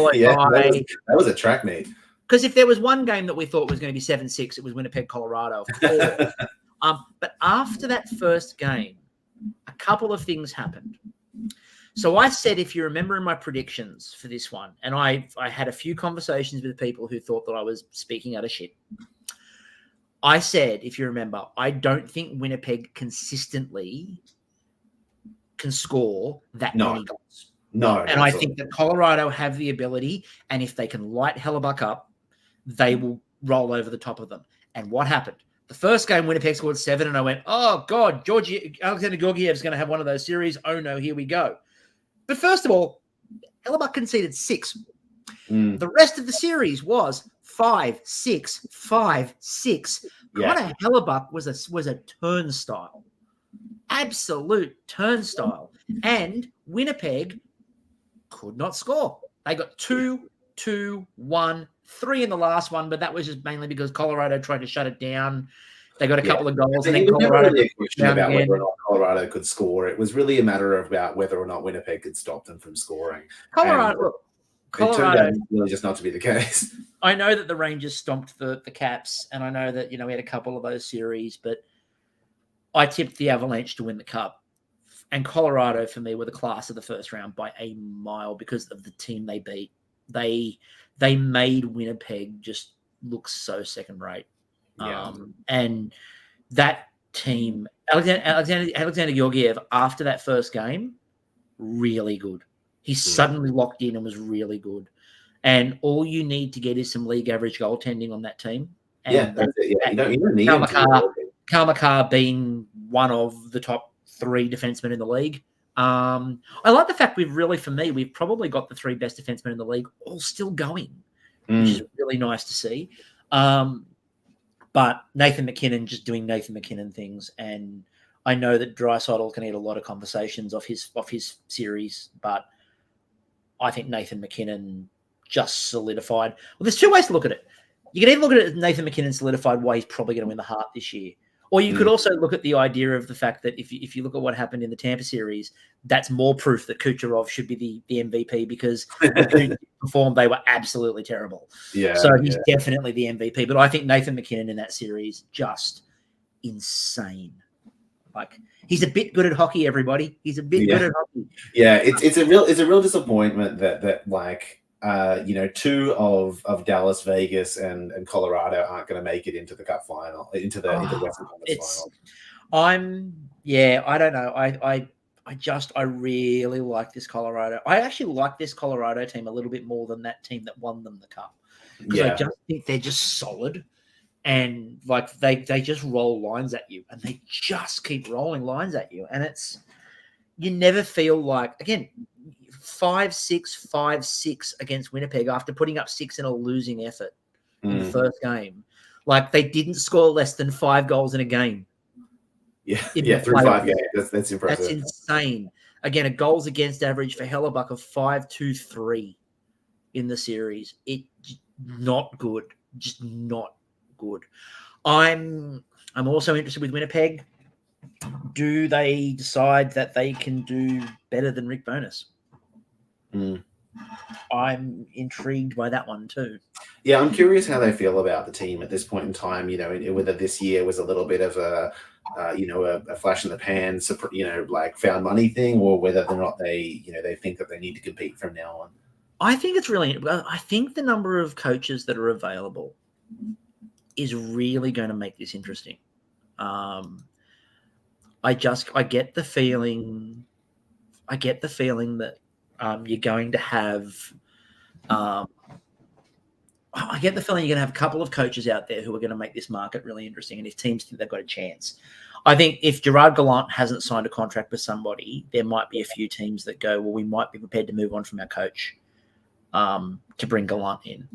was a track meet. Because if there was one game that we thought was going to be 7-6, it was Winnipeg, Colorado. But after that first game, a couple of things happened. So I said, if you remember in my predictions for this one, and I had a few conversations with people who thought that I was speaking out of shit. I said, if you remember, I don't think Winnipeg consistently can score that many goals. No, and I think that Colorado have the ability, and if they can light Hellebuck up, they will roll over the top of them. And what happened? The first game, Winnipeg scored 7, and I went, oh, God, Alexander Georgiev's going to have one of those series. Oh, no, here we go. But first of all, Hellebuck conceded 6. The rest of the series was 5, 6, 5, 6. Connor Hellebuck was a turnstile. Absolute turnstile. And Winnipeg could not score. They got 2, 2, 1, 3 in the last one, but that was just mainly because Colorado tried to shut it down. They got a couple of goals, and then Colorado really a question about whether or not Colorado could score. It was really a matter of about whether or not Winnipeg could stop them from scoring. Colorado it turned out really just not to be the case. I know that the Rangers stomped the Caps, and I know that we had a couple of those series, but I tipped the Avalanche to win the Cup. And Colorado, for me, were the class of the first round by a mile because of the team they beat. They made Winnipeg just look so second rate. Yeah. And that team, Alexander Georgiev, after that first game, really good. He suddenly locked in and was really good. And all you need to get is some league average goaltending on that team. And that's it. Yeah, you don't need Kyle McCarr being one of the top 3 defensemen in the league. I like the fact we've probably got the 3 best defensemen in the league all still going, which is really nice to see. But Nathan McKinnon just doing Nathan McKinnon things, and I know that Draisaitl can eat a lot of conversations off his series, but I think Nathan McKinnon just solidified. Well, there's 2 ways to look at it. You can either look at it as Nathan McKinnon solidified why he's probably going to win the Hart this year, or you could also look at the idea of the fact that if you look at what happened in the Tampa series, that's more proof that Kucherov should be the MVP because when performed, they were absolutely terrible. Yeah. So he's definitely the MVP. But I think Nathan McKinnon in that series, just insane. Like, he's a bit good at hockey, everybody. He's a bit good at hockey. Yeah, it's a real disappointment that like 2 of Dallas, Vegas, and Colorado aren't going to make it into the Cup final, into the Western Conference final. I don't know. I really like this Colorado. I actually like this Colorado team a little bit more than that team that won them the Cup. Because I just think they're just solid. And like they just roll lines at you, and they just keep rolling lines at you. And you never feel like, again, 5-6, 5-6 against Winnipeg after putting up 6 in a losing effort in the first game. Like, they didn't score less than 5 goals in a game. Yeah, through 5 games. That's impressive. That's insane. Again, a goals against average for Hellebuck of 5.23 in the series. It's not good. Just not good. I'm also interested with Winnipeg. Do they decide that they can do better than Rick Bowness? I'm intrigued by that one too. Yeah, I'm curious how they feel about the team at this point in time. Whether this year was a little bit of a flash in the pan, like found money thing, or whether or not they think that they need to compete from now on. I think I think the number of coaches that are available is really going to make this interesting. I get the feeling that you're going to have I get the feeling you're going to have a couple of coaches out there who are going to make this market really interesting, and if teams think they've got a chance. I think if Gerard Gallant hasn't signed a contract with somebody, there might be a few teams that go, well, we might be prepared to move on from our coach to bring Gallant in.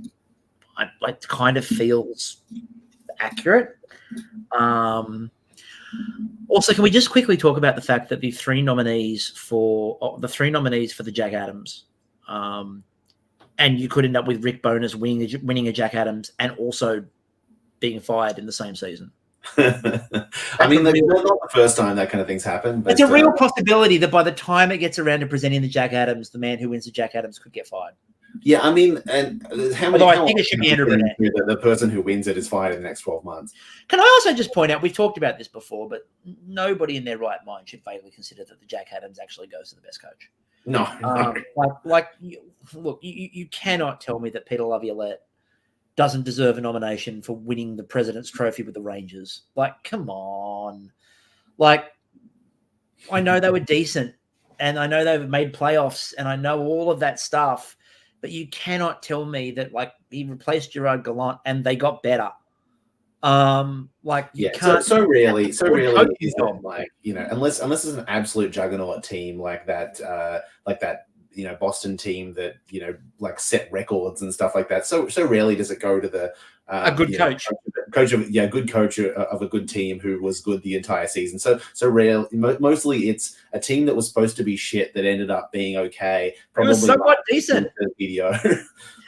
It kind of feels accurate. Also, can we just quickly talk about the fact that the 3 nominees for the Jack Adams, and you could end up with Rick Bowness winning a Jack Adams and also being fired in the same season. I mean, that's not the first time that kind of things happen. But it's a real possibility that by the time it gets around to presenting the Jack Adams, the man who wins the Jack Adams could get fired. Yeah, I mean, and I think it should be Andrew Burnett. The person who wins it is fired in the next 12 months. Can I also just point out, we've talked about this before, but nobody in their right mind should vaguely consider that the Jack Adams actually goes to the best coach. No. Look, you cannot tell me that Peter Laviolette doesn't deserve a nomination for winning the President's Trophy with the Rangers. Like, come on. Like, I know they were decent, and I know they've made playoffs, and I know all of that stuff, but you cannot tell me that, like, he replaced Gerard Gallant and they got better. Like, you can't. So rarely is coaching it job. like, you know, unless it's an absolute juggernaut team like that, you know, Boston team that, you know, like set records and stuff like that. So rarely does it go to the A good coach. Good coach of a good team who was good the entire season. So rarely, mostly it's a team that was supposed to be shit that ended up being okay. It was somewhat decent. Video.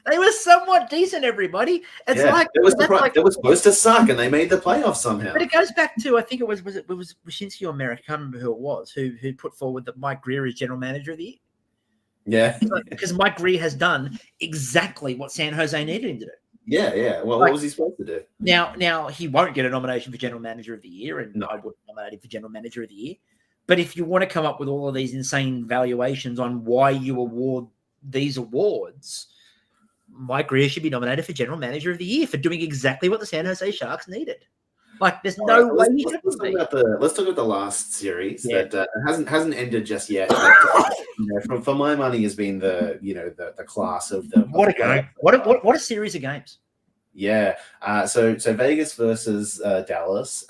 They were somewhat decent, everybody. It's like it was supposed to suck, and they made the playoffs somehow. But it goes back to, I think it was Wyshynski or Merrick, I can't remember who it was, who put forward that Mike Greer is general manager of the year. Yeah, because Mike Greer has done exactly what San Jose needed him to do. Yeah. Well, what was he supposed to do? Now he won't get a nomination for general manager of the year, and I wouldn't nominate him for general manager of the year. But if you want to come up with all of these insane valuations on why you award these awards, Mike Greer should be nominated for general manager of the year for doing exactly what the San Jose Sharks needed. Like, there's no way he should be. Let's talk about the last series that hasn't ended just yet. But, you know, for my money, has been the class of the what a game. What a series of games. Yeah. So Vegas versus Dallas.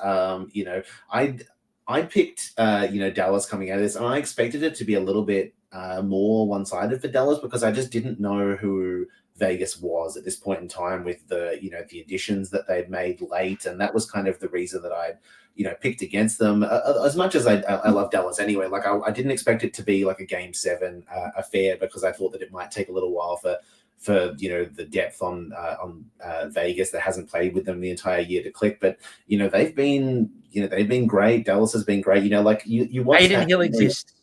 You know, I picked Dallas coming out of this, and I expected it to be a little bit more one-sided for Dallas because I just didn't know who Vegas was at this point in time with the additions that they'd made late, and that was kind of the reason that I picked against them. As much as I love Dallas anyway, like I didn't expect it to be like a Game 7 affair because I thought that it might take a little while for the depth on Vegas that hasn't played with them the entire year to click. But they've been great. Dallas has been great. You watch Aiden Hill exists.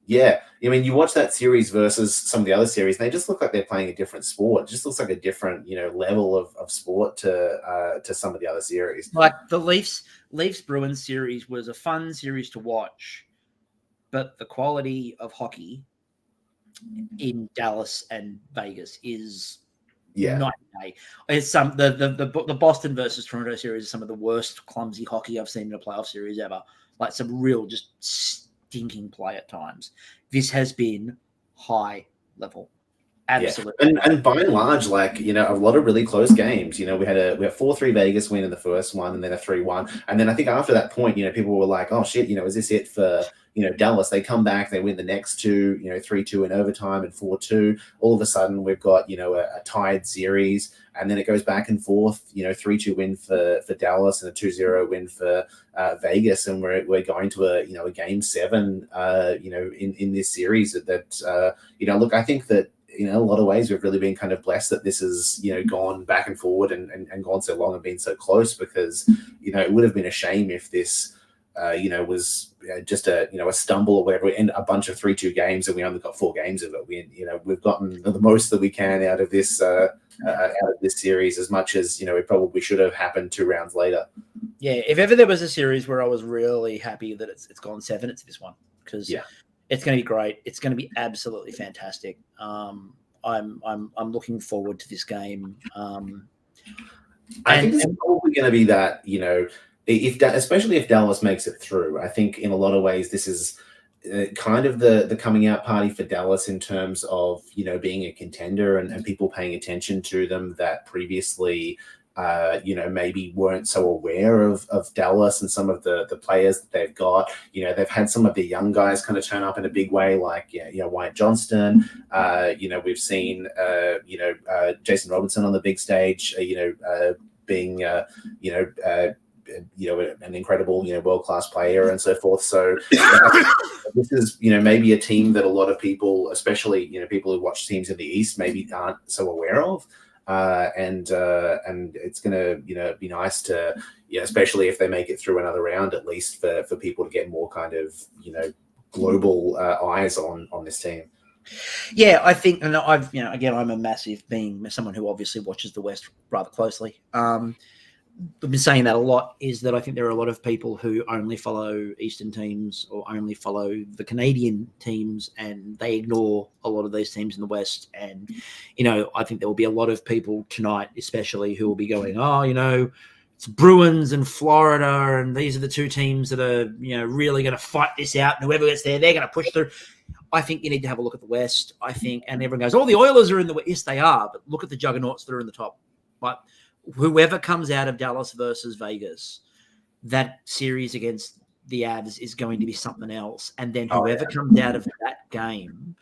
Yeah, I mean, you watch that series versus some of the other series, and they just look like they're playing a different sport. It just looks like a different, level of sport to some of the other series. Like the Leafs Bruins series was a fun series to watch, but the quality of hockey in Dallas and Vegas is night and day. It's the Boston versus Toronto series is some of the worst clumsy hockey I've seen in a playoff series ever. Like some real just stinking play at times. This has been high level. Absolutely. Yeah. And by and large, like, a lot of really close games. We had a 4-3 Vegas win in the first one and then a 3-1. And then I think after that point, people were like, oh shit, is this it for Dallas? They come back, they win the next two, 3-2 in overtime and 4-2. All of a sudden we've got, a tied series, and then it goes back and forth, 3-2 win for Dallas and a 2-0 win for Vegas. And we're going to a Game 7, in this series that look, I think that, in a lot of ways, we've really been kind of blessed that this has, gone back and forward and gone so long and been so close, because, it would have been a shame if this, was just a stumble or whatever, and a bunch of 3-2 games, and we only got 4 games of it. We've gotten the most that we can out of this series, as much as it probably should have happened 2 rounds later. Yeah, if ever there was a series where I was really happy that it's gone 7, it's this one, because it's going to be great. It's going to be absolutely fantastic. I'm looking forward to this game. I think it's probably going to be that, especially if Dallas makes it through. I think in a lot of ways this is kind of the coming out party for Dallas in terms of being a contender and people paying attention to them that previously maybe weren't so aware of Dallas and some of the players that they've got. They've had some of the young guys kind of turn up in a big way, like Wyatt Johnston. We've seen Jason Robinson on the big stage, being an incredible world-class player and so forth. So this is maybe a team that a lot of people, especially people who watch teams in the East, maybe aren't so aware of. And it's gonna be nice to especially if they make it through another round, at least for people to get more kind of global eyes on this team. Yeah, I think, and I've again, I'm a massive, being someone who obviously watches the West rather closely. I've been saying that a lot, is that I think there are a lot of people who only follow Eastern teams or only follow the Canadian teams, and they ignore a lot of these teams in the West. And, I think there will be a lot of people tonight, especially, who will be going, it's Bruins and Florida, and these are the two teams that are, really going to fight this out, and whoever gets there, they're going to push through. I think you need to have a look at the West, I think, and everyone goes, the Oilers are in the West. Yes, they are, but look at the juggernauts that are in the top. But whoever comes out of Dallas versus Vegas, that series against the Avs is going to be something else. And then whoever comes out of that game,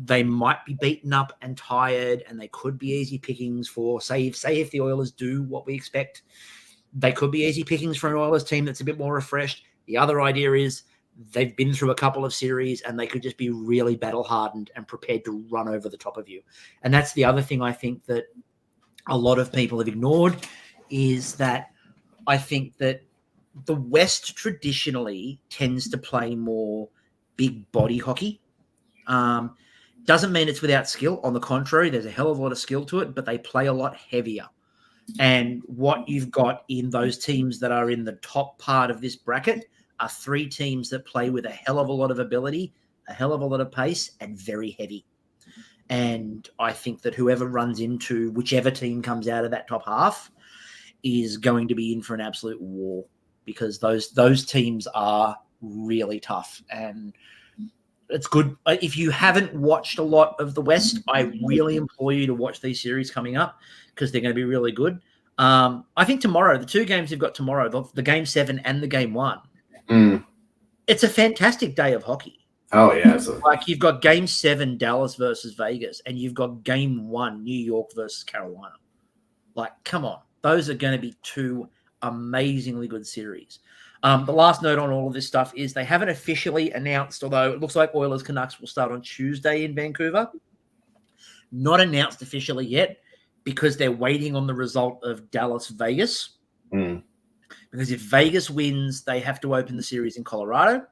they might be beaten up and tired, and they could be easy pickings for, say if the Oilers do what we expect, they could be easy pickings for an Oilers team that's a bit more refreshed. The other idea is they've been through a couple of series, and they could just be really battle-hardened and prepared to run over the top of you. And that's the other thing I think that a lot of people have ignored, is that I think that the West traditionally tends to play more big body hockey. Doesn't mean it's without skill. On the contrary, there's a hell of a lot of skill to it, but they play a lot heavier. And what you've got in those teams that are in the top part of this bracket are three teams that play with a hell of a lot of ability, a hell of a lot of pace, and very heavy. And I think that whoever runs into whichever team comes out of that top half is going to be in for an absolute war, because those teams are really tough. And it's good. If you haven't watched a lot of the West, I really implore you to watch these series coming up, because they're going to be really good. I think tomorrow, the two games you've got tomorrow, the Game 7 and the Game 1, it's a fantastic day of hockey. Oh, yeah, absolutely. Like, you've got Game 7, Dallas versus Vegas, and you've got Game 1, New York versus Carolina. Like, come on. Those are going to be two amazingly good series. The last note on all of this stuff is they haven't officially announced, although it looks like Oilers Canucks will start on Tuesday in Vancouver. Not announced officially yet, because they're waiting on the result of Dallas-Vegas. Because if Vegas wins, they have to open the series in Colorado.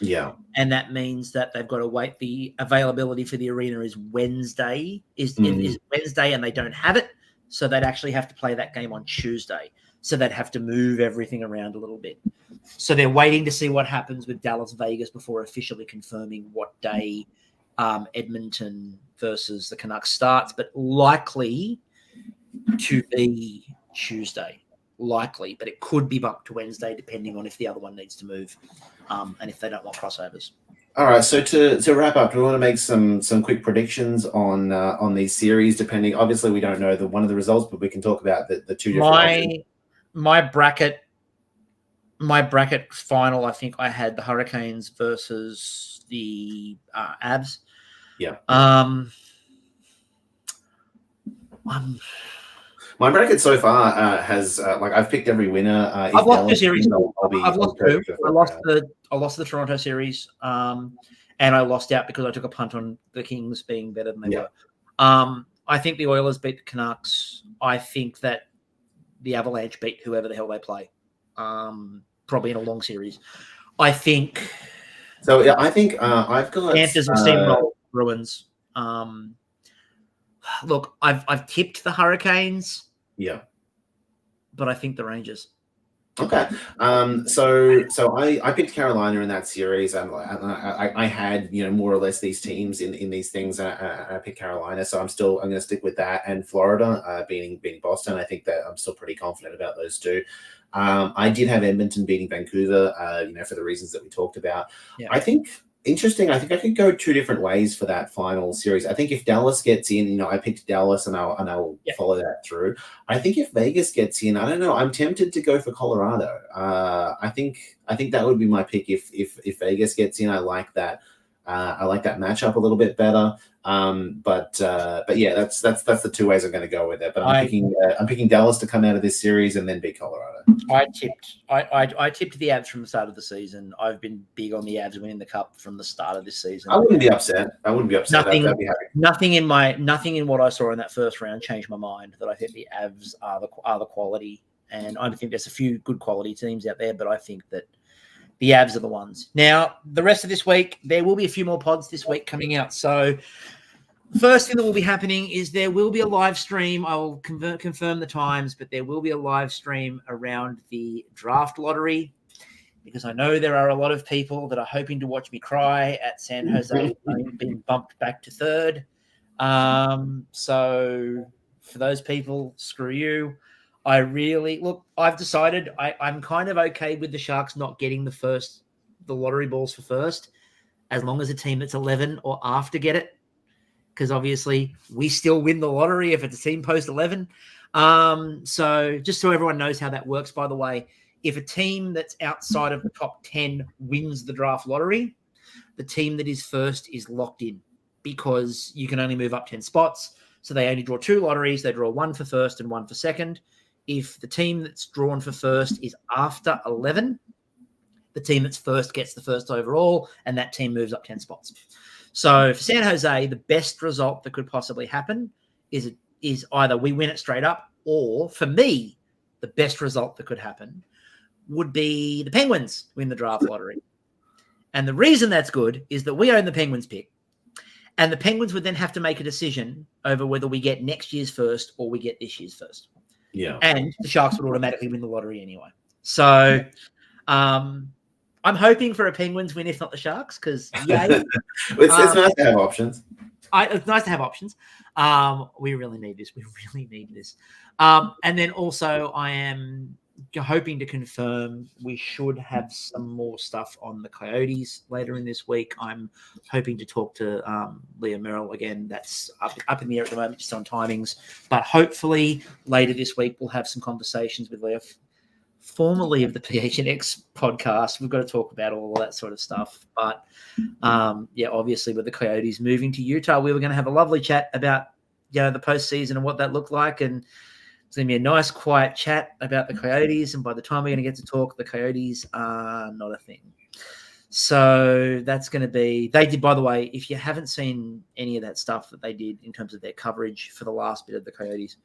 Yeah. And that means that they've got to wait. The availability for the arena is Wednesday, is Wednesday, and they don't have it. So they'd actually have to play that game on Tuesday. So they'd have to move everything around a little bit. So they're waiting to see what happens with Dallas-Vegas before officially confirming what day Edmonton versus the Canucks starts, but likely to be Tuesday. Likely, but it could be bumped to Wednesday depending on if the other one needs to move, and if they don't want crossovers. All right, so to wrap up, do we want to make some quick predictions on these series? Depending, obviously, we don't know one of the results, but we can talk about the two different options. My bracket final, I think I had the Hurricanes versus the Avs. Yeah. My bracket so far has I've picked every winner. I've lost two series. I've lost two. I lost the Toronto series, and I lost out because I took a punt on the Kings being better than they were. I think the Oilers beat the Canucks. I think that the Avalanche beat whoever the hell they play, probably in a long series. I think. So yeah, I think I've got Panthers will steamroll Bruins. Look, I've tipped the Hurricanes. Yeah. But I think the Rangers. Okay. So I picked Carolina in that series, and I had more or less these teams in these things, and I picked Carolina. So I'm going to stick with that, and Florida beating Boston. I think that I'm still pretty confident about those two. I did have Edmonton beating Vancouver, for the reasons that we talked about. Yeah. I think I could go two different ways for that final series. I think if Dallas gets in, I picked Dallas, and I'll follow that through. I think if Vegas gets in, I don't know. I'm tempted to go for Colorado. I think that would be my pick if Vegas gets in. I like that. I like that matchup a little bit better. But yeah, that's the two ways I'm going to go with it. But I'm picking Dallas to come out of this series and then beat Colorado. I tipped the Avs from the start of the season. I've been big on the Avs winning the cup from the start of this season. I wouldn't be upset. I'd be happy. Nothing in what I saw in that first round changed my mind that I think the Avs are the quality, and I think there's a few good quality teams out there, but I think that the Avs are the ones. Now, the rest of this week, there will be a few more pods this week coming out. So First thing that will be happening is there will be a live stream. I will confirm the times, but there will be a live stream around the draft lottery, because I know there are a lot of people that are hoping to watch me cry at San Jose being bumped back to third. So for those people, screw you. I've decided I'm kind of okay with the Sharks not getting the lottery balls for first, as long as a team that's 11 or after get it. Because obviously we still win the lottery if it's a team post 11. So just so everyone knows how that works, by the way, if a team that's outside of the top 10 wins the draft lottery, the team that is first is locked in, because you can only move up 10 spots. So they only draw 2 lotteries. They draw 1 for first and 1 for second. If the team that's drawn for first is after 11, the team that's first gets the first overall, and that team moves up 10 spots. So for San Jose, the best result that could possibly happen is either we win it straight up, or for me, the best result that could happen would be the Penguins win the draft lottery. And the reason that's good is that we own the Penguins pick, and the Penguins would then have to make a decision over whether we get next year's first or we get this year's first. Yeah. And the Sharks would automatically win the lottery anyway. So I'm hoping for a Penguins win, if not the Sharks, because yay. It's nice to have options. It's nice to have options. We really need this. We really need this. And then also I am hoping to confirm we should have some more stuff on the Coyotes later in this week. I'm hoping to talk to Leah Merrill again. That's up in the air at the moment, just on timings. But hopefully later this week we'll have some conversations with Leah, formerly of the PHNX podcast. We've got to talk about all of that sort of stuff. But obviously with the Coyotes moving to Utah, we were going to have a lovely chat about the postseason and what that looked like, and it's going to be a nice, quiet chat about the Coyotes. And by the time we're going to get to talk, the Coyotes are not a thing. So that's going to be – they did, by the way, if you haven't seen any of that stuff that they did in terms of their coverage for the last bit of the Coyotes,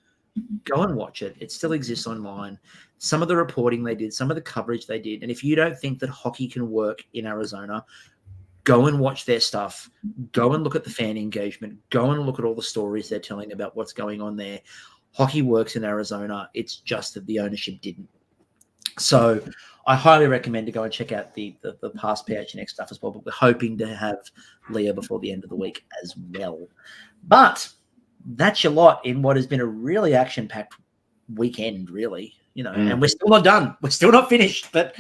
go and watch it. It still exists online. Some of the reporting they did, some of the coverage they did. And if you don't think that hockey can work in Arizona, go and watch their stuff. Go and look at the fan engagement. Go and look at all the stories they're telling about what's going on there. Hockey works in Arizona. It's just that the ownership didn't. So I highly recommend to go and check out the past PHNX stuff as well. But we're hoping to have Leah before the end of the week as well. But that's your lot in what has been a really action-packed weekend, really. And we're still not done. We're still not finished, but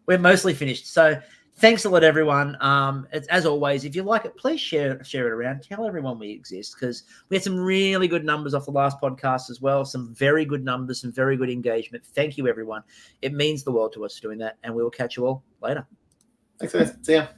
we're mostly finished. So thanks a lot, everyone. As always, if you like it, please share it around. Tell everyone we exist, because we had some really good numbers off the last podcast as well. Some very good numbers, some very good engagement. Thank you, everyone. It means the world to us doing that, and we will catch you all later. Thanks, guys. See ya.